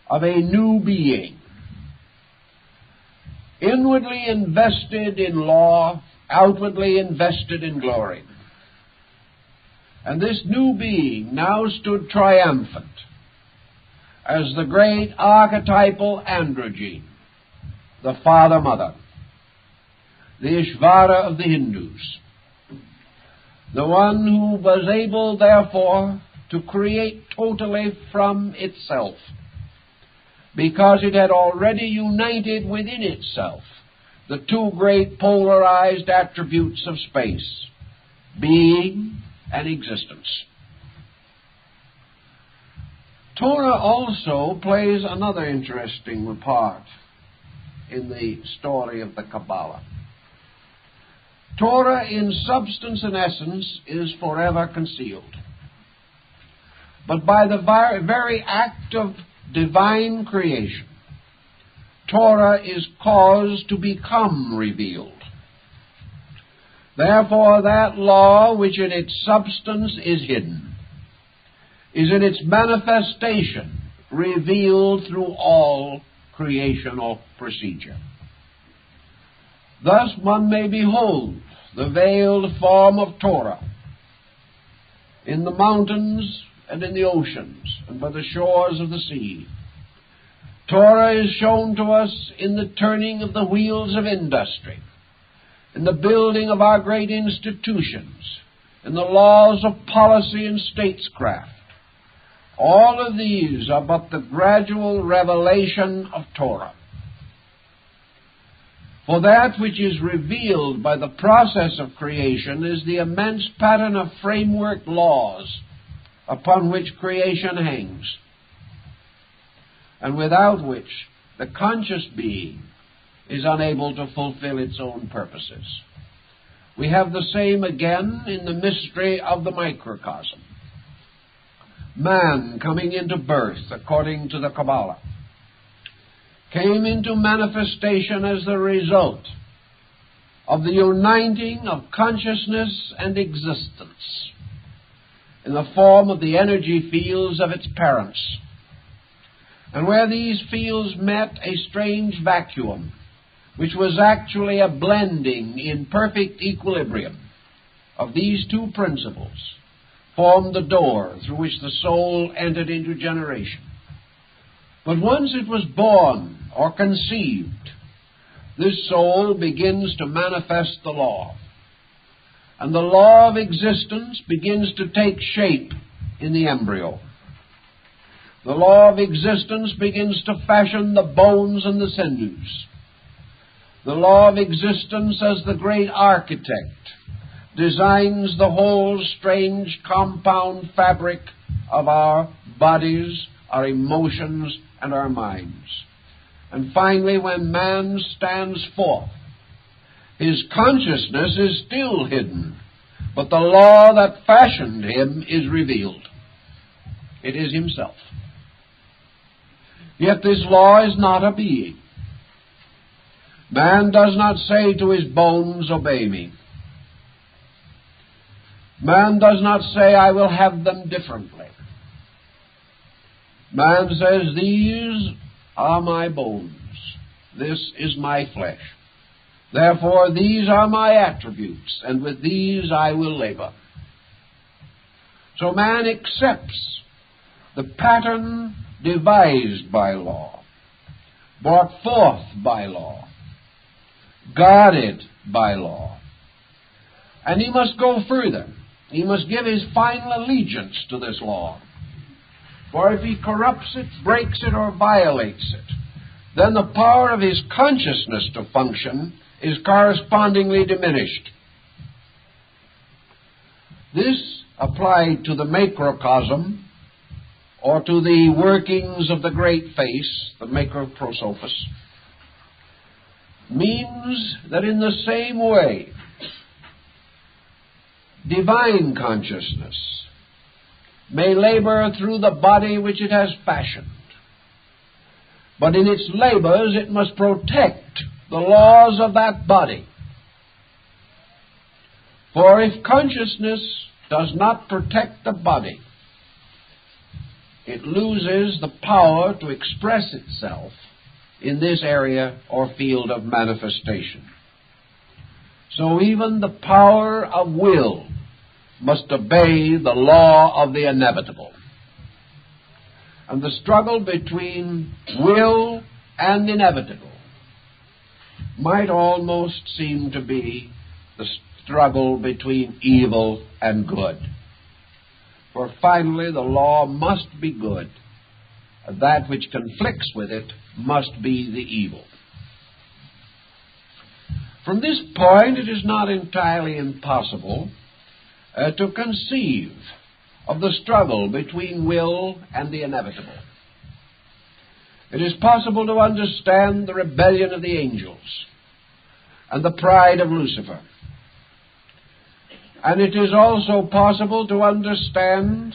of a new being, inwardly invested in law, outwardly invested in glory. And this new being now stood triumphant as the great archetypal androgyne, the Father-Mother, the Ishvara of the Hindus, the one who was able, therefore, to create totally from itself, because it had already united within itself the two great polarized attributes of space, being and existence. Torah also plays another interesting part in the story of the Kabbalah. Torah, in substance and essence, is forever concealed. But by the very act of divine creation, Torah is caused to become revealed. Therefore, that law which in its substance is hidden is in its manifestation revealed through all creational procedure. Thus one may behold the veiled form of Torah in the mountains and in the oceans and by the shores of the sea. Torah is shown to us in the turning of the wheels of industry, in the building of our great institutions, in the laws of policy and statescraft. All of these are but the gradual revelation of Torah. For that which is revealed by the process of creation is the immense pattern of framework laws upon which creation hangs, and without which the conscious being is unable to fulfill its own purposes. We have the same again in the mystery of the microcosm. Man, coming into birth, according to the Kabbalah, came into manifestation as the result of the uniting of consciousness and existence in the form of the energy fields of its parents. And where these fields met, a strange vacuum, which was actually a blending in perfect equilibrium of these two principles, formed the door through which the soul entered into generation. But once it was born or conceived, this soul begins to manifest the law. And the law of existence begins to take shape in the embryo. The law of existence begins to fashion the bones and the sinews. The law of existence, as the great architect, designs the whole strange compound fabric of our bodies, our emotions, and our minds. And finally, when man stands forth, his consciousness is still hidden, but the law that fashioned him is revealed. It is himself. Yet this law is not a being. Man does not say to his bones, obey me. Man does not say, I will have them differently. Man says, these are my bones. This is my flesh. Therefore, these are my attributes, and with these I will labor. So man accepts the pattern devised by law, brought forth by law, guarded by law. And he must go further. He must give his final allegiance to this law. For if he corrupts it, breaks it, or violates it, then the power of his consciousness to function is correspondingly diminished. This, applied to the macrocosm, or to the workings of the great face, the macroprosophos, means that in the same way, divine consciousness may labor through the body which it has fashioned, but in its labors it must protect the laws of that body. For if consciousness does not protect the body, it loses the power to express itself in this area or field of manifestation. So even the power of will must obey the law of the inevitable. And the struggle between will and inevitable might almost seem to be the struggle between evil and good. For finally the law must be good, and that which conflicts with it must be the evil. From this point, it is not entirely impossible to conceive of the struggle between will and the inevitable. It is possible to understand the rebellion of the angels and the pride of Lucifer. And it is also possible to understand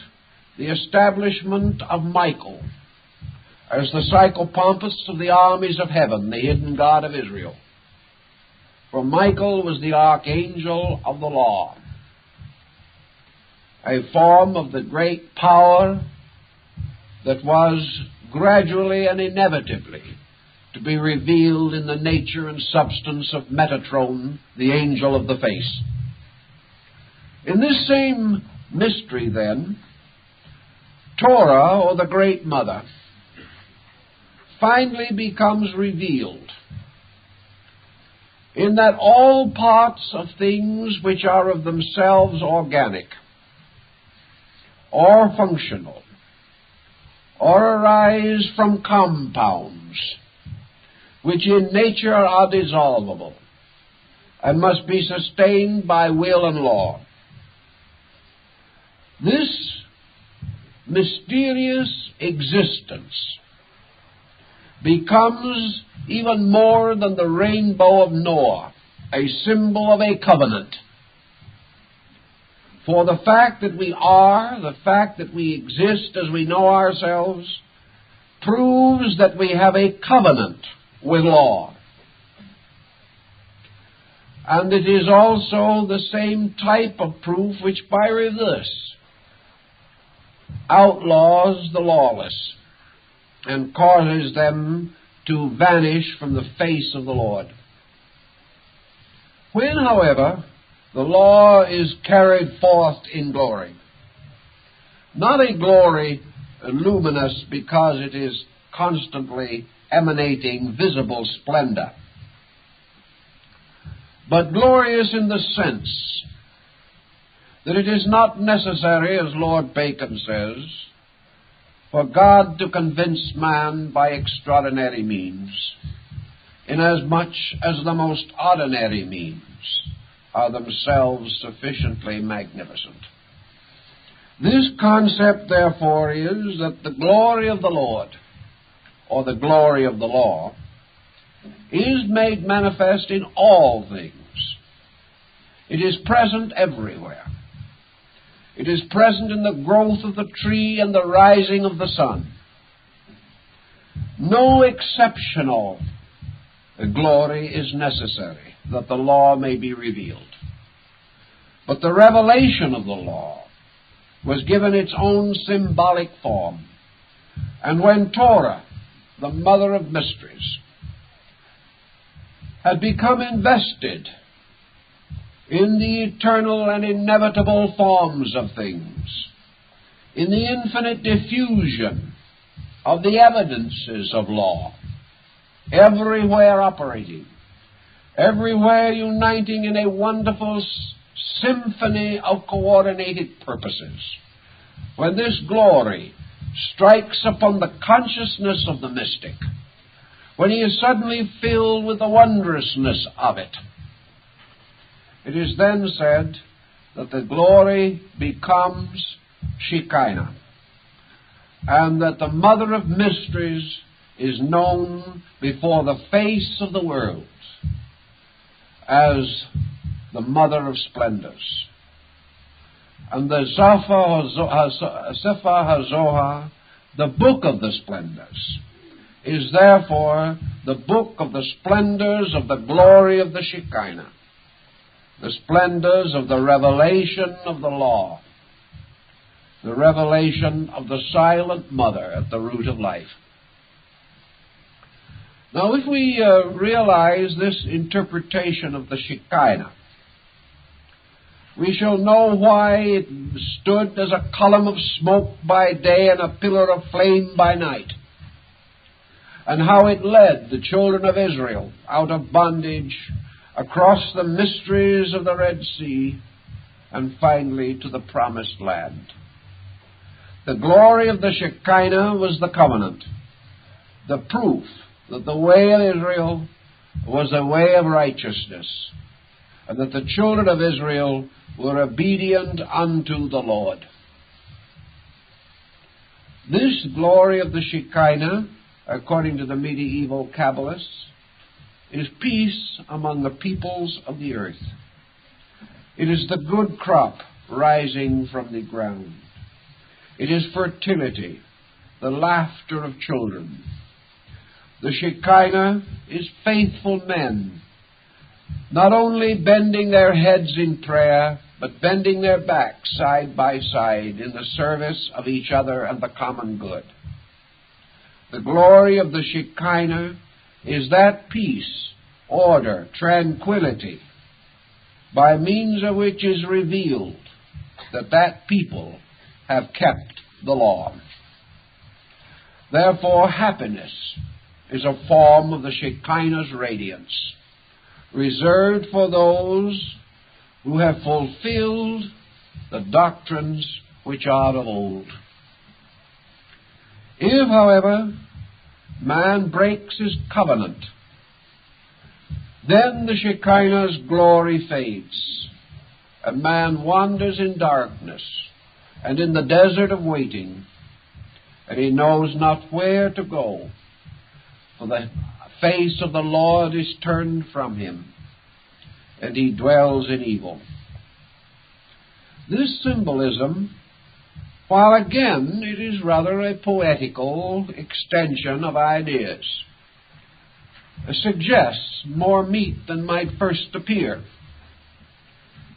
the establishment of Michael as the psychopompus of the armies of heaven, the hidden God of Israel. For Michael was the archangel of the law, a form of the great power that was gradually and inevitably to be revealed in the nature and substance of Metatron, the angel of the face. In this same mystery, then, Torah, or the Great Mother, finally becomes revealed in that all parts of things which are of themselves organic or functional or arise from compounds which in nature are dissolvable and must be sustained by will and law. This mysterious existence becomes even more than the rainbow of Noah, a symbol of a covenant. For the fact that we are, the fact that we exist as we know ourselves, proves that we have a covenant with law. And it is also the same type of proof which, by reverse, outlaws the lawless and causes them to vanish from the face of the Lord. When, however, the law is carried forth in glory, not a glory luminous because it is constantly emanating visible splendor, but glorious in the sense that it is not necessary, as Lord Bacon says, for God to convince man by extraordinary means, inasmuch as the most ordinary means are themselves sufficiently magnificent. This concept, therefore, is that the glory of the Lord, or the glory of the law, is made manifest in all things. It is present everywhere. It is present in the growth of the tree and the rising of the sun. No exceptional glory is necessary that the law may be revealed. But the revelation of the law was given its own symbolic form. And when Torah, the mother of mysteries, had become invested in the eternal and inevitable forms of things, in the infinite diffusion of the evidences of law, everywhere operating, everywhere uniting in a wonderful symphony of coordinated purposes, when this glory strikes upon the consciousness of the mystic, when he is suddenly filled with the wondrousness of it, it is then said that the glory becomes Shekinah, and that the mother of mysteries is known before the face of the world as the mother of splendors. And the Sefer HaZohar, the book of the splendors, is therefore the book of the splendors of the glory of the Shekinah, the splendors of the revelation of the law, the revelation of the silent mother at the root of life. Now, if we realize this interpretation of the Shekinah, we shall know why it stood as a column of smoke by day and a pillar of flame by night, and how it led the children of Israel out of bondage across the mysteries of the Red Sea and finally to the Promised Land. The glory of the Shekinah was the covenant, the proof that the way of Israel was a way of righteousness, and that the children of Israel were obedient unto the Lord. This glory of the Shekinah, according to the medieval Kabbalists, is peace among the peoples of the earth. It is the good crop rising from the ground. It is fertility, the laughter of children. The Shekinah is faithful men, not only bending their heads in prayer, but bending their backs side by side in the service of each other and the common good. The glory of the Shekinah is that peace, order, tranquility, by means of which is revealed that people have kept the law. Therefore, happiness is a form of the Shekinah's radiance, reserved for those who have fulfilled the doctrines which are of old. If, however, man breaks his covenant, then the Shekinah's glory fades, and man wanders in darkness and in the desert of waiting, and he knows not where to go, for the face of the Lord is turned from him, and he dwells in evil. This symbolism, while again it is rather a poetical extension of ideas, suggests more meat than might first appear.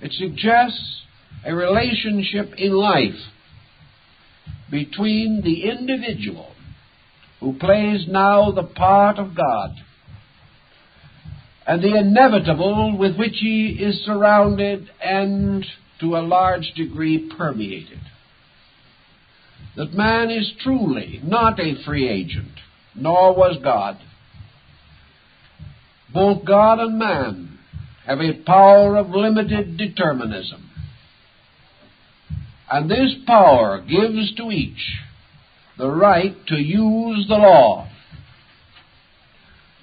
It suggests a relationship in life between the individual who plays now the part of God and the inevitable with which he is surrounded and to a large degree permeated. That man is truly not a free agent, nor was God. Both God and man have a power of limited determinism. And this power gives to each the right to use the law,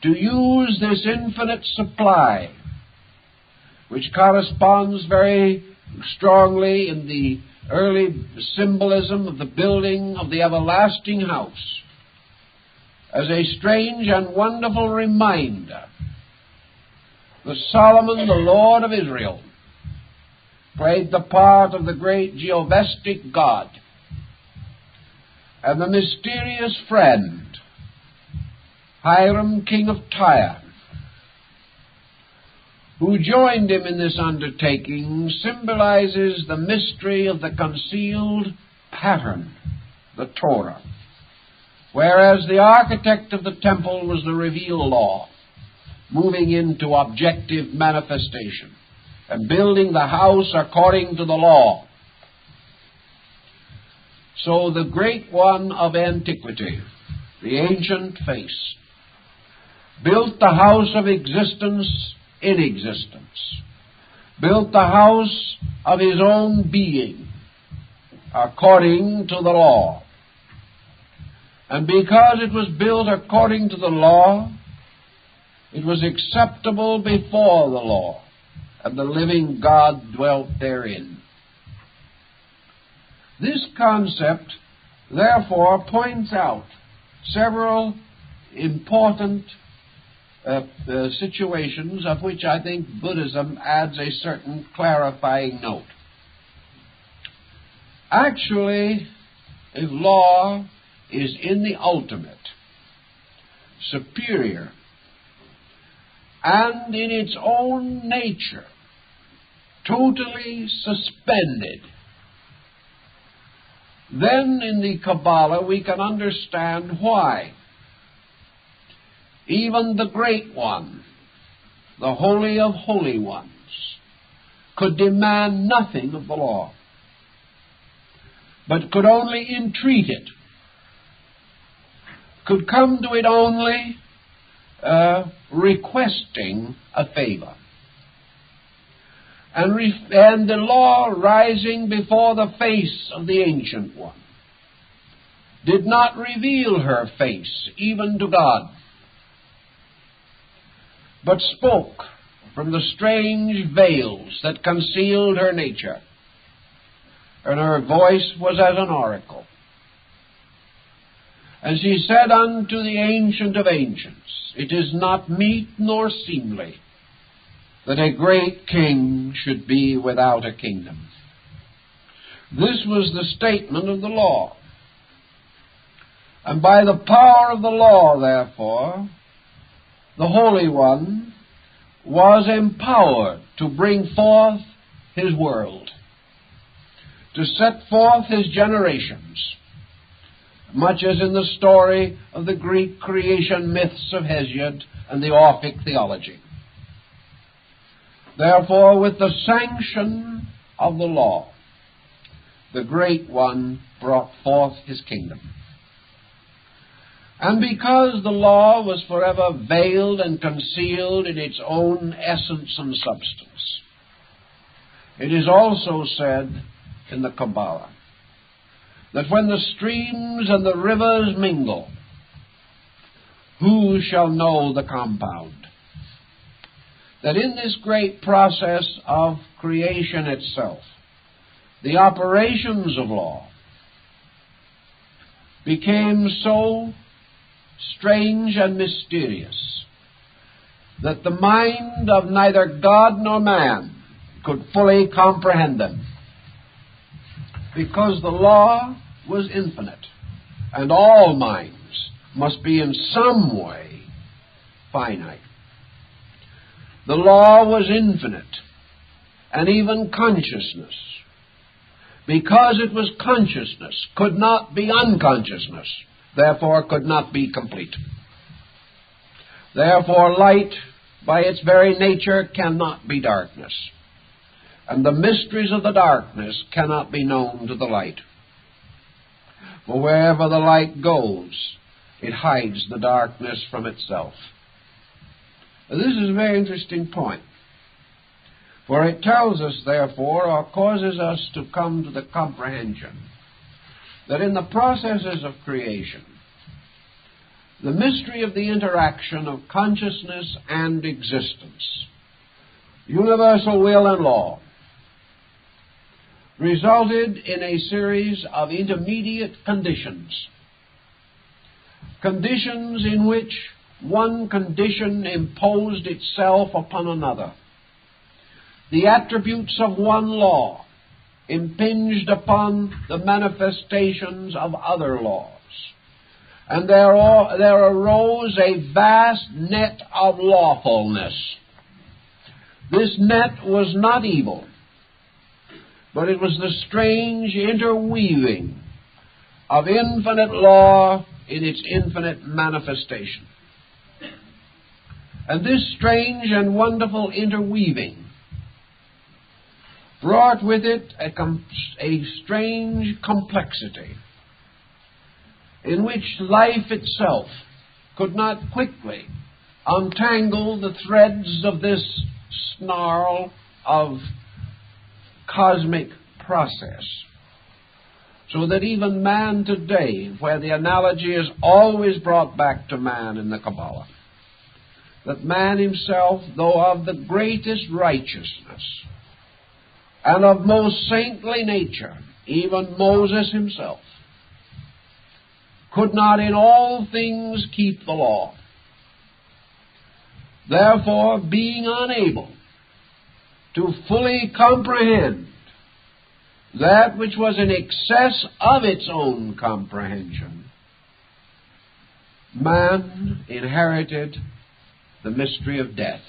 to use this infinite supply, which corresponds very strongly in the early symbolism of the building of the everlasting house, as a strange and wonderful reminder that Solomon, the Lord of Israel, played the part of the great Jehovahstic God, and the mysterious friend, Hiram, king of Tyre, who joined him in this undertaking, symbolizes the mystery of the concealed pattern, the Torah, whereas the architect of the temple was the revealed law, moving into objective manifestation and building the house according to the law. So the great one of antiquity, the ancient face, built the house of existence in existence, built the house of his own being according to the law. And because it was built according to the law, it was acceptable before the law and the living God dwelt therein. This concept, therefore, points out several important situations of which I think Buddhism adds a certain clarifying note. Actually, if law is in the ultimate, superior, and in its own nature, totally suspended, then in the Kabbalah we can understand why even the Great One, the Holy of Holy Ones, could demand nothing of the law, but could only entreat it, could come to it only requesting a favor. And the law, rising before the face of the Ancient One, did not reveal her face even to God, but spoke from the strange veils that concealed her nature, and her voice was as an oracle. And she said unto the Ancient of Ancients, It is not meet nor seemly that a great king should be without a kingdom. This was the statement of the law. And by the power of the law, therefore, the Holy One was empowered to bring forth his world, to set forth his generations, much as in the story of the Greek creation myths of Hesiod and the Orphic theology. Therefore, with the sanction of the law, the Great One brought forth his kingdom. And because the law was forever veiled and concealed in its own essence and substance, it is also said in the Kabbalah that when the streams and the rivers mingle, who shall know the compound? That in this great process of creation itself, the operations of law became so strange and mysterious that the mind of neither God nor man could fully comprehend them, because the law was infinite, and all minds must be in some way finite. The law was infinite, and even consciousness, because it was consciousness, could not be unconsciousness, therefore could not be complete. Therefore light, by its very nature, cannot be darkness, and the mysteries of the darkness cannot be known to the light. For wherever the light goes, it hides the darkness from itself. Now, this is a very interesting point, for it tells us, therefore, or causes us to come to the comprehension that in the processes of creation, the mystery of the interaction of consciousness and existence, universal will and law, resulted in a series of intermediate conditions, conditions in which one condition imposed itself upon another. The attributes of one law impinged upon the manifestations of other laws, and there arose a vast net of lawfulness. This net was not evil, but it was the strange interweaving of infinite law in its infinite manifestation. And this strange and wonderful interweaving brought with it a strange complexity in which life itself could not quickly untangle the threads of this snarl of cosmic process, so that even man today, where the analogy is always brought back to man in the Kabbalah, that man himself, though of the greatest righteousness and of most saintly nature, even Moses himself, could not in all things keep the law. Therefore, being unable to fully comprehend that which was in excess of its own comprehension, man inherited the mystery of death.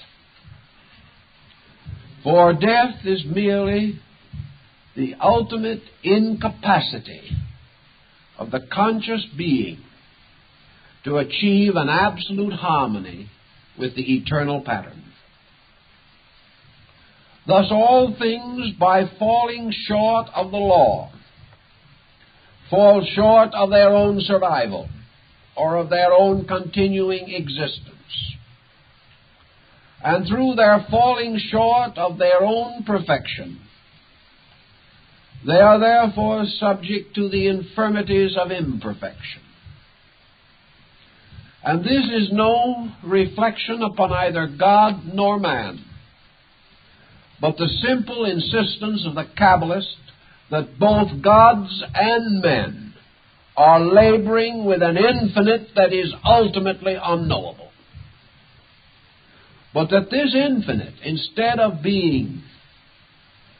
For death is merely the ultimate incapacity of the conscious being to achieve an absolute harmony with the eternal pattern. Thus all things, by falling short of the law, fall short of their own survival or of their own continuing existence. And through their falling short of their own perfection, they are therefore subject to the infirmities of imperfection. And this is no reflection upon either God nor man, but the simple insistence of the Kabbalist that both gods and men are laboring with an infinite that is ultimately unknowable. But that this infinite, instead of being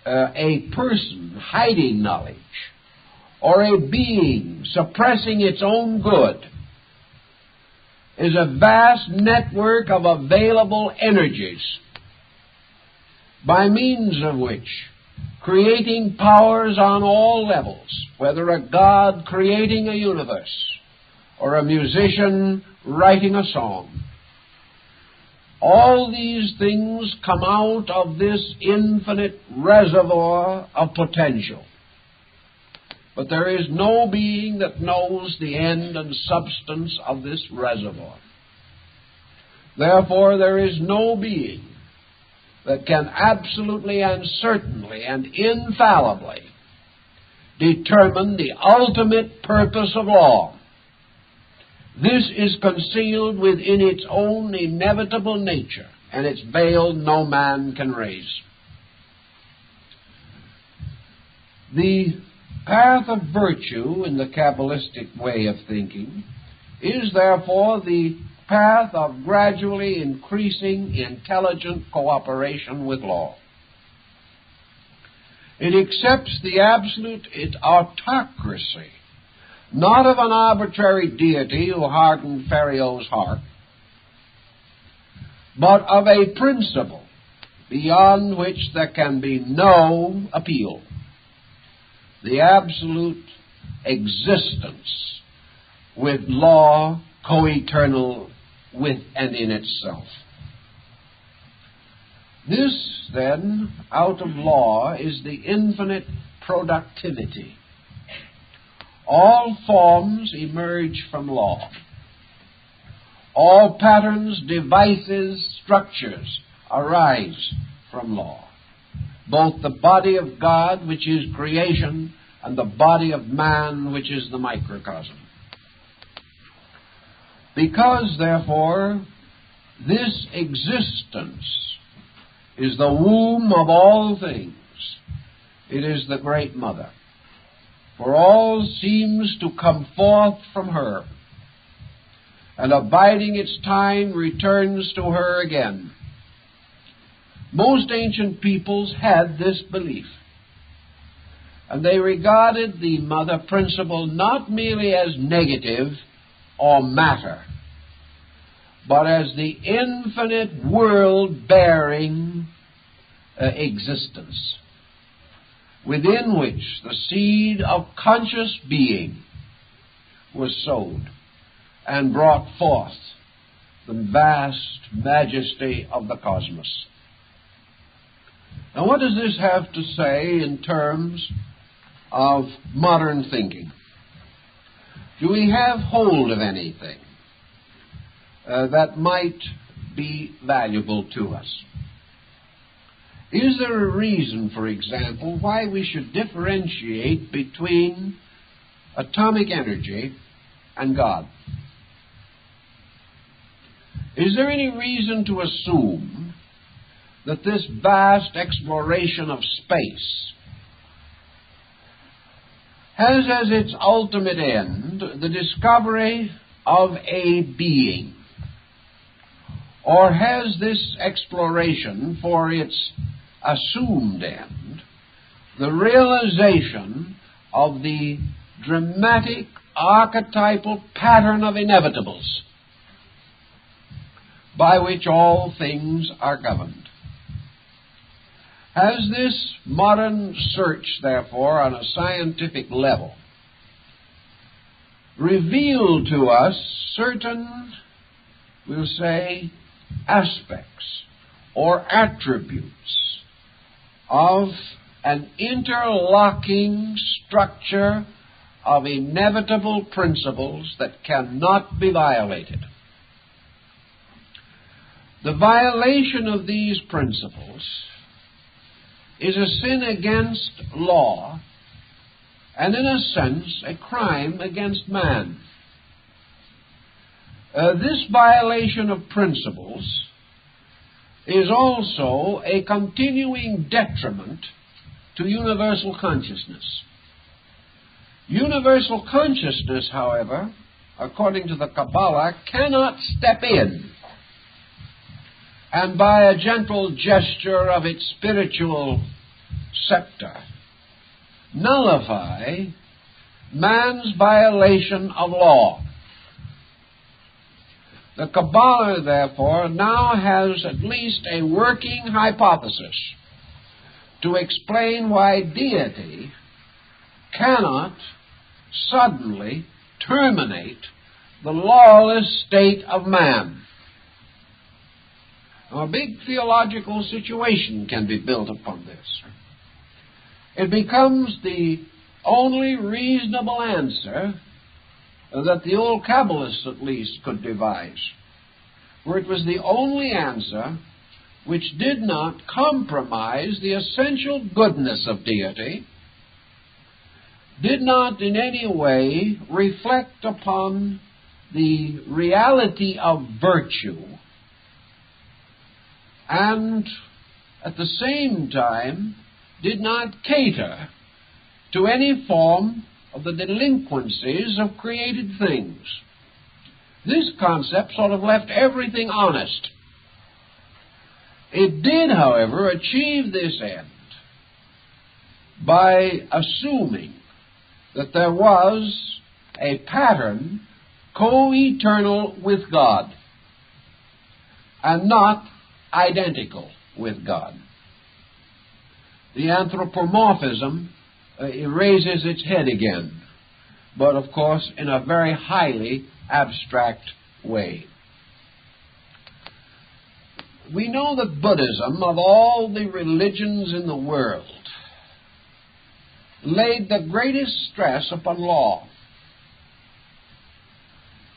a person hiding knowledge, or a being suppressing its own good, is a vast network of available energies, by means of which creating powers on all levels, whether a God creating a universe or a musician writing a song, all these things come out of this infinite reservoir of potential. But there is no being that knows the end and substance of this reservoir. Therefore, there is no being that can absolutely and certainly and infallibly determine the ultimate purpose of law. This is concealed within its own inevitable nature, and its veil no man can raise. The path of virtue in the Kabbalistic way of thinking is therefore the path of gradually increasing intelligent cooperation with law. It accepts the absolute autocracy, not of an arbitrary deity who hardened Pharaoh's heart, but of a principle beyond which there can be no appeal, the absolute existence with law co-eternal with and in itself. This, then, out of law is the infinite productivity. All forms emerge from law. All patterns, devices, structures arise from law. Both the body of God, which is creation, and the body of man, which is the microcosm. Because, therefore, this existence is the womb of all things, it is the great mother. For all seems to come forth from her, and abiding its time returns to her again. Most ancient peoples had this belief, and they regarded the mother principle not merely as negative or matter, but as the infinite world-bearing existence, within which the seed of conscious being was sowed and brought forth the vast majesty of the cosmos. Now, what does this have to say in terms of modern thinking? Do we have hold of anything that might be valuable to us? Is there a reason, for example, why we should differentiate between atomic energy and God? Is there any reason to assume that this vast exploration of space has as its ultimate end the discovery of a being? Or has this exploration for its assumed end the realization of the dramatic archetypal pattern of inevitables by which all things are governed? Has this modern search, therefore, on a scientific level, revealed to us certain, we'll say, aspects or attributes of an interlocking structure of inevitable principles that cannot be violated? The violation of these principles is a sin against law and, in a sense, a crime against man. This violation of principles is also a continuing detriment to universal consciousness. Universal consciousness, however, according to the Kabbalah, cannot step in and by a gentle gesture of its spiritual scepter nullify man's violation of law. The Kabbalah, therefore, now has at least a working hypothesis to explain why deity cannot suddenly terminate the lawless state of man. Now, a big theological situation can be built upon this. It becomes the only reasonable answer that the old Kabbalists, at least, could devise, for it was the only answer which did not compromise the essential goodness of deity, did not in any way reflect upon the reality of virtue, and at the same time did not cater to any form of the delinquencies of created things. This concept sort of left everything honest. It did, however, achieve this end by assuming that there was a pattern co-eternal with God and not identical with God. The anthropomorphism raises its head again, but of course in a very highly abstract way. We know that Buddhism, of all the religions in the world, laid the greatest stress upon law.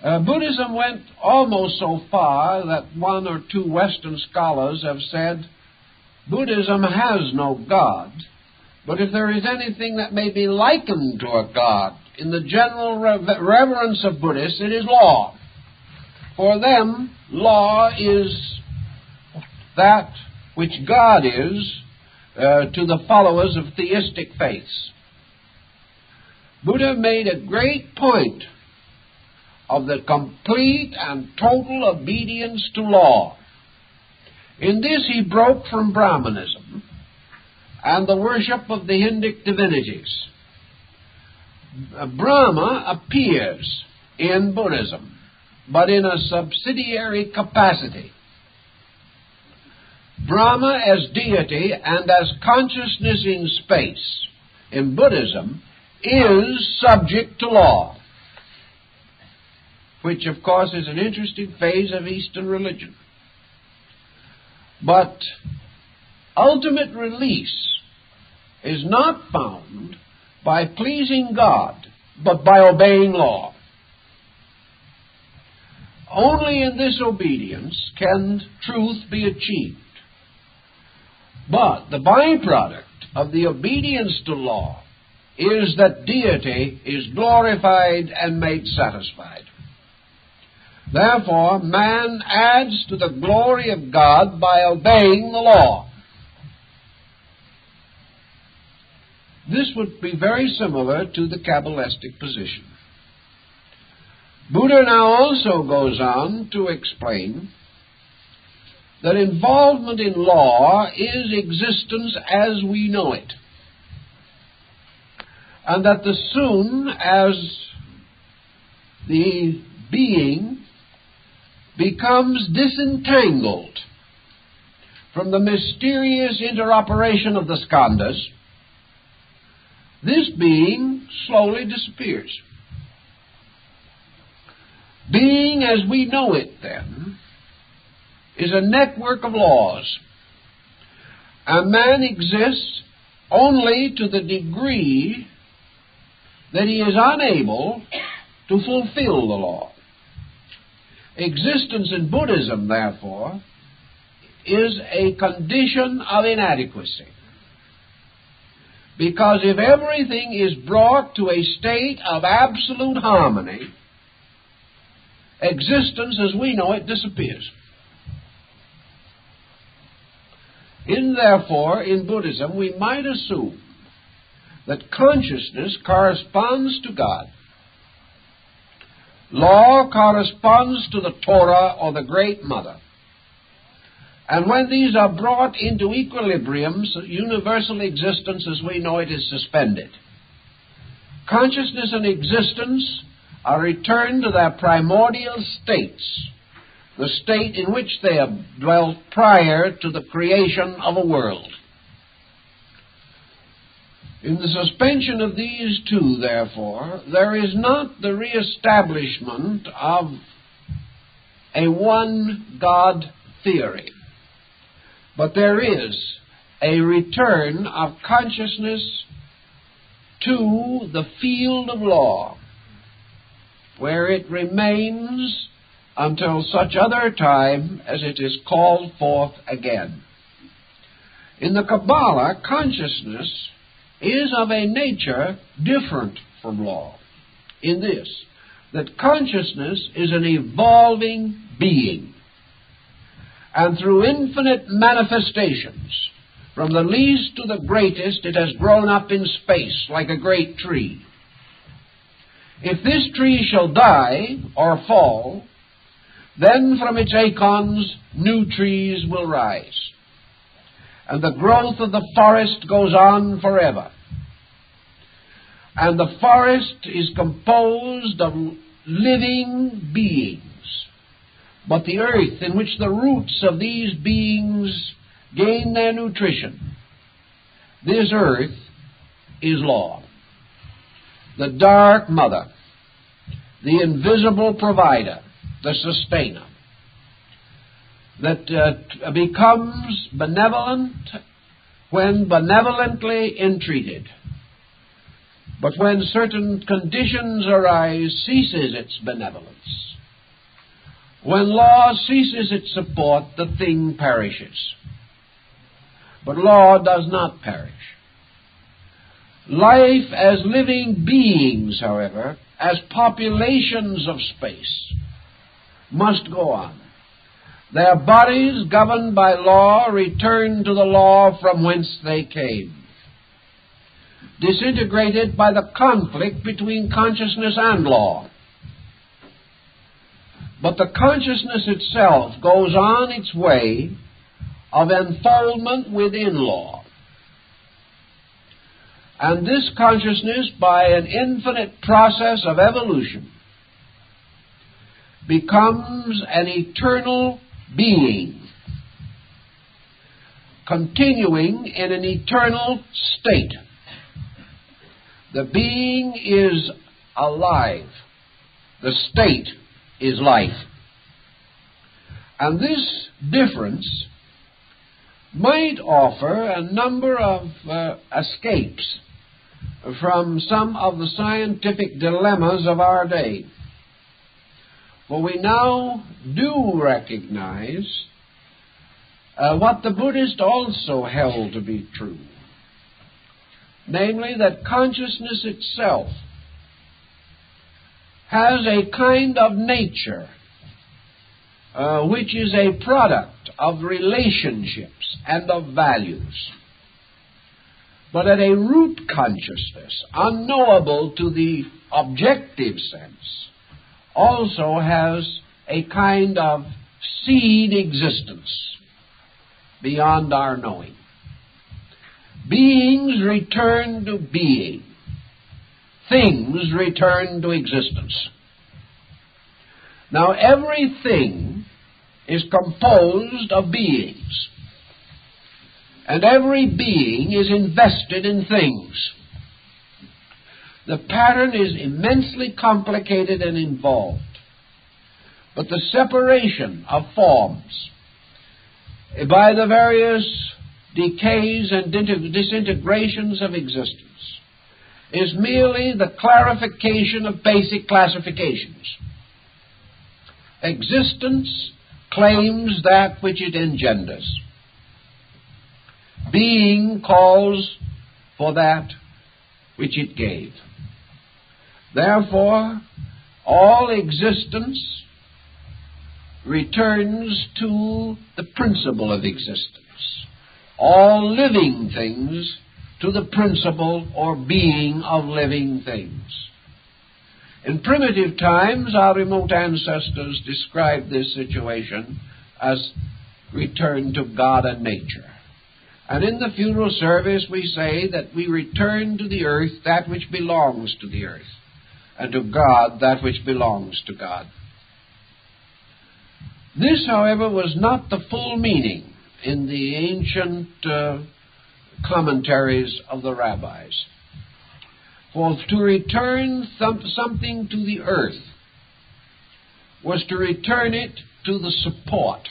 Buddhism went almost so far that one or two Western scholars have said, Buddhism has no God, but if there is anything that may be likened to a God in the general reverence of Buddhists, it is law. For them, law is that which God is to the followers of theistic faiths. Buddha made a great point of the complete and total obedience to law. In this he broke from Brahmanism and the worship of the Hindic divinities. Brahma appears in Buddhism, but in a subsidiary capacity. Brahma as deity and as consciousness in space in Buddhism is subject to law, which of course is an interesting phase of Eastern religion. But ultimate release is not found by pleasing God, but by obeying law. Only in this obedience can truth be achieved. But the byproduct of the obedience to law is that deity is glorified and made satisfied. Therefore, man adds to the glory of God by obeying the law. This would be very similar to the Kabbalistic position. Buddha now also goes on to explain that involvement in law is existence as we know it, and that as soon as the being becomes disentangled from the mysterious interoperation of the skandhas, this being slowly disappears. Being as we know it, then, is a network of laws, and man exists only to the degree that he is unable to fulfill the law. Existence in Buddhism, therefore, is a condition of inadequacy. Because if everything is brought to a state of absolute harmony, existence as we know it disappears. Therefore, in Buddhism, we might assume that consciousness corresponds to God. Law corresponds to the Torah or the Great Mother. And when these are brought into equilibrium, universal existence as we know it is suspended. Consciousness and existence are returned to their primordial states, the state in which they have dwelt prior to the creation of a world. In the suspension of these two, therefore, there is not the reestablishment of a one-God theory, but there is a return of consciousness to the field of law, where it remains until such other time as it is called forth again. In the Kabbalah, consciousness is of a nature different from law, in this, that consciousness is an evolving being, and through infinite manifestations, from the least to the greatest, it has grown up in space like a great tree. If this tree shall die or fall, then from its acorns new trees will rise, and the growth of the forest goes on forever. And the forest is composed of living beings, but the earth in which the roots of these beings gain their nutrition, this earth is law, the dark mother, the invisible provider, the sustainer, that becomes benevolent when benevolently entreated, but when certain conditions arise, ceases its benevolence. When law ceases its support, the thing perishes. But law does not perish. Life as living beings, however, as populations of space, must go on. Their bodies, governed by law, return to the law from whence they came, disintegrated by the conflict between consciousness and law. But the consciousness itself goes on its way of enfoldment within law. And this consciousness, by an infinite process of evolution, becomes an eternal being, continuing in an eternal state. The being is alive. The state is life. And this difference might offer a number of escapes from some of the scientific dilemmas of our day. For we now do recognize what the Buddhist also held to be true, namely that consciousness itself has a kind of nature which is a product of relationships and of values. But at a root consciousness, unknowable to the objective sense, also has a kind of seed existence beyond our knowing. Beings return to being. Things return to existence. Now, everything is composed of beings, and every being is invested in things. The pattern is immensely complicated and involved, but the separation of forms by the various decays and disintegrations of existence is merely the clarification of basic classifications. Existence claims that which it engenders. Being calls for that which it gave. Therefore, all existence returns to the principle of existence. All living things to the principle or being of living things. In primitive times, our remote ancestors described this situation as return to God and nature. And in the funeral service, we say that we return to the earth that which belongs to the earth, and to God that which belongs to God. This, however, was not the full meaning in the ancient commentaries of the rabbis. For to return something to the earth was to return it to the support,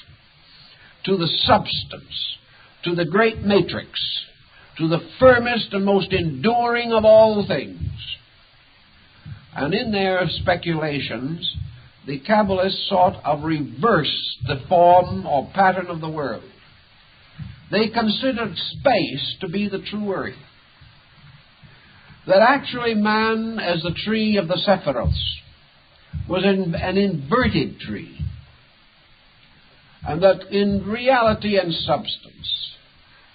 to the substance, to the great matrix, to the firmest and most enduring of all things. And in their speculations, the Kabbalists sought to reverse the form or pattern of the world. They considered space to be the true earth. That actually man, as the tree of the Sephiroths, was an inverted tree. And that in reality and substance,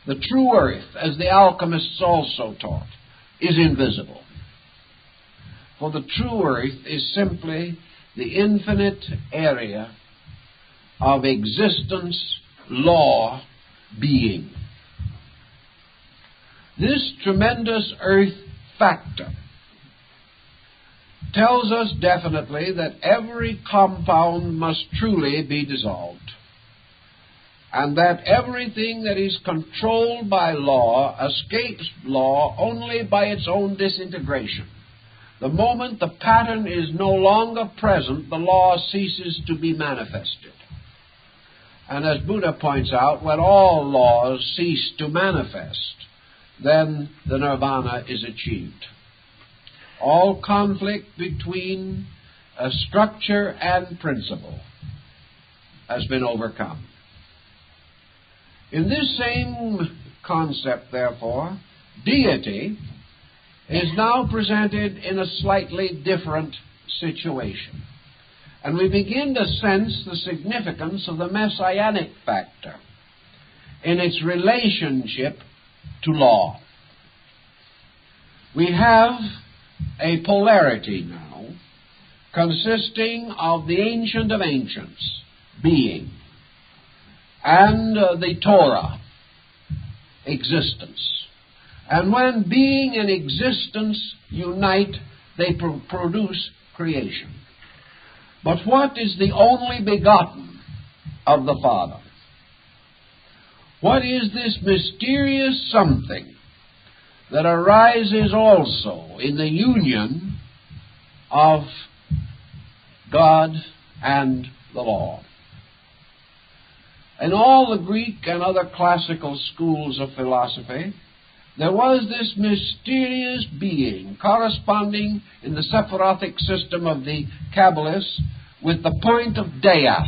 the true earth, as the alchemists also taught, is invisible. For the true earth is simply the infinite area of existence, law, being. This tremendous earth factor tells us definitely that every compound must truly be dissolved, and that everything that is controlled by law escapes law only by its own disintegration. The moment the pattern is no longer present, the law ceases to be manifested. And as Buddha points out, when all laws cease to manifest, then the nirvana is achieved. All conflict between structure and principle has been overcome. In this same concept, therefore, deity is now presented in a slightly different situation. And we begin to sense the significance of the messianic factor in its relationship to law. We have a polarity now consisting of the Ancient of Ancients, being, and the Torah, existence. And when being and existence unite, they produce creation. But what is the only begotten of the Father? What is this mysterious something that arises also in the union of God and the law? In all the Greek and other classical schools of philosophy, there was this mysterious being corresponding in the Sephirothic system of the Kabbalists with the point of Death,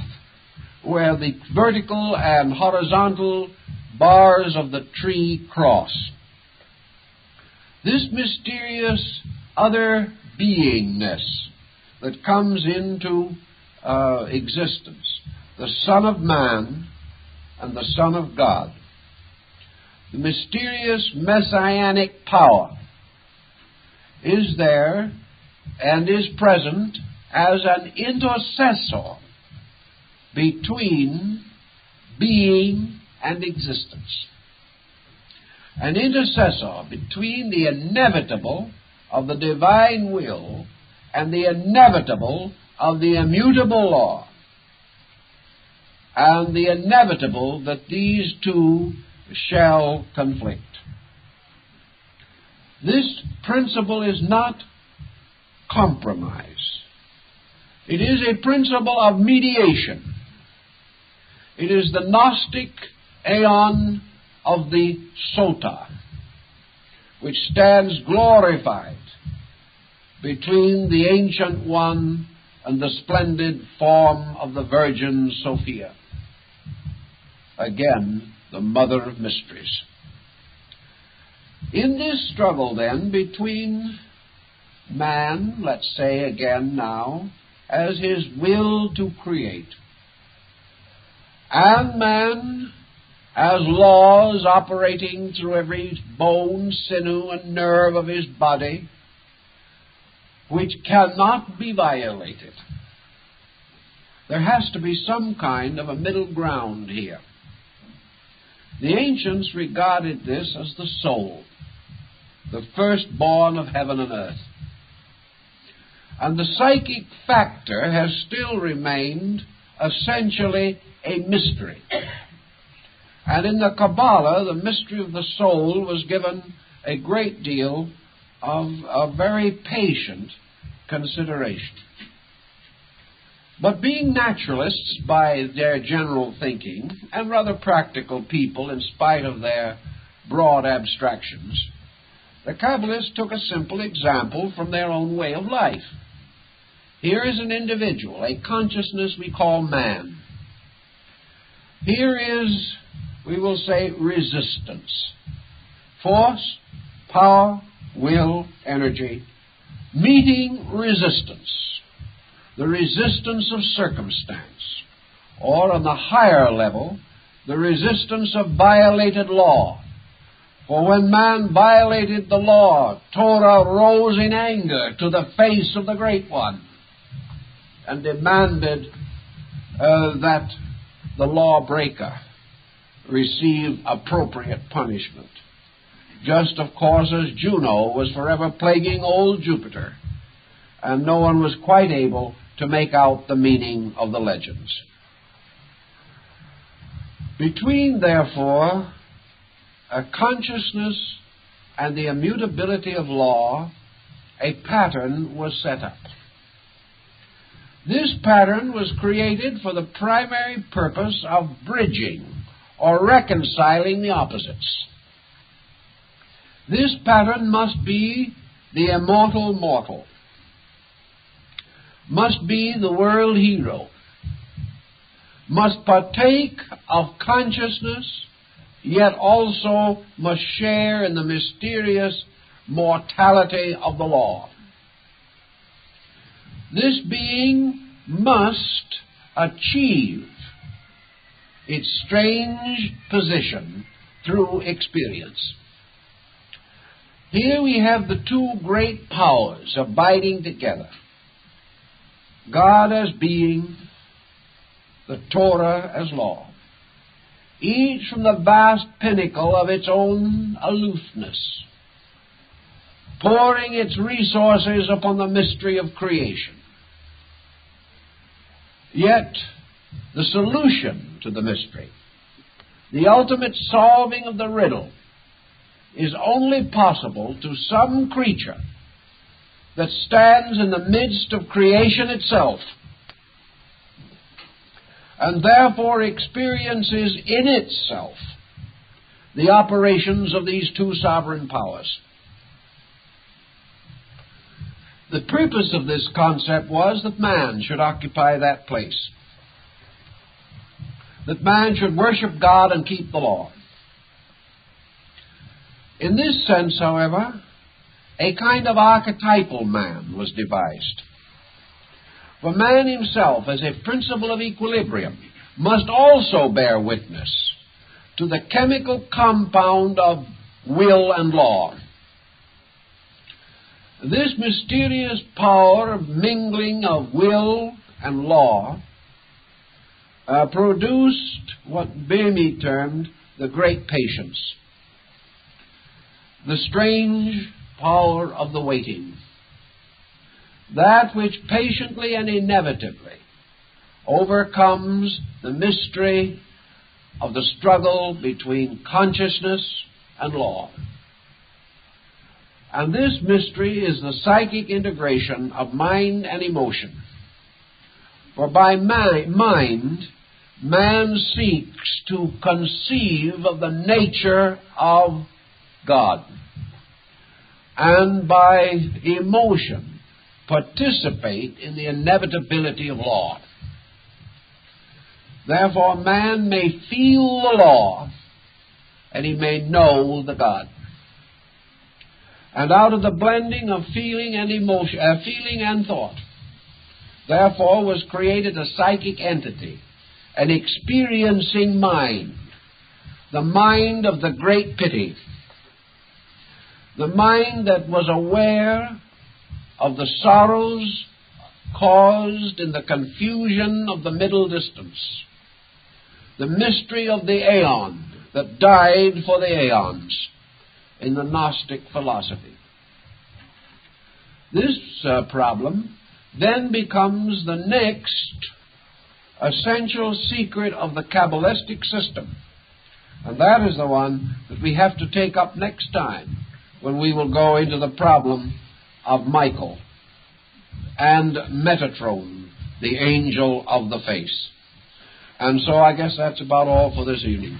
where the vertical and horizontal bars of the tree cross. This mysterious other beingness that comes into existence the Son of Man and the Son of God. The mysterious messianic power is there and is present as an intercessor between being and existence. An intercessor between the inevitable of the divine will and the inevitable of the immutable law, and the inevitable that these two shall conflict. This principle is not compromise. It is a principle of mediation. It is the Gnostic aeon of the Sota, which stands glorified between the Ancient One and the splendid form of the Virgin Sophia. Again, the Mother of Mysteries. In this struggle, then, between man, let's say again now, as his will to create, and man as laws operating through every bone, sinew, and nerve of his body, which cannot be violated. There has to be some kind of a middle ground here. The ancients regarded this as the soul, the firstborn of heaven and earth. And the psychic factor has still remained essentially a mystery. And in the Kabbalah, the mystery of the soul was given a great deal of a very patient consideration. But being naturalists by their general thinking, and rather practical people in spite of their broad abstractions, the Kabbalists took a simple example from their own way of life. Here is an individual, a consciousness we call man. Here is, we will say, resistance. Force, power, will, energy, meeting resistance. The resistance of circumstance, or on the higher level, the resistance of violated law. For when man violated the law, Torah rose in anger to the face of the Great One and demanded that the lawbreaker receive appropriate punishment. Just, of course, as Juno was forever plaguing old Jupiter, and no one was quite able to make out the meaning of the legends. Between, therefore, a consciousness and the immutability of law, a pattern was set up. This pattern was created for the primary purpose of bridging or reconciling the opposites. This pattern must be the immortal mortal, must be the world hero, must partake of consciousness, yet also must share in the mysterious mortality of the law. This being must achieve its strange position through experience. Here we have the two great powers abiding together. God as being, the Torah as law, each from the vast pinnacle of its own aloofness, pouring its resources upon the mystery of creation. Yet, the solution to the mystery, the ultimate solving of the riddle, is only possible to some creature that stands in the midst of creation itself, and therefore experiences in itself the operations of these two sovereign powers. The purpose of this concept was that man should occupy that place, that man should worship God and keep the law. In this sense, however, a kind of archetypal man was devised. For man himself, as a principle of equilibrium, must also bear witness to the chemical compound of will and law. This mysterious power of mingling of will and law produced what Böhme termed the great patience, the strange power of the waiting, that which patiently and inevitably overcomes the mystery of the struggle between consciousness and law. And this mystery is the psychic integration of mind and emotion. For by mind, man seeks to conceive of the nature of God, and by emotion participate in the inevitability of law. Therefore, man may feel the law, and he may know the God. And out of the blending of feeling and emotion, feeling and thought, therefore was created a psychic entity, an experiencing mind, the mind of the great pity, the mind that was aware of the sorrows caused in the confusion of the middle distance, the mystery of the aeon that died for the aeons in the Gnostic philosophy. This problem then becomes the next essential secret of the Kabbalistic system, and that is the one that we have to take up next time, when we will go into the problem of Michael and Metatron, the angel of the face. And so I guess that's about all for this evening.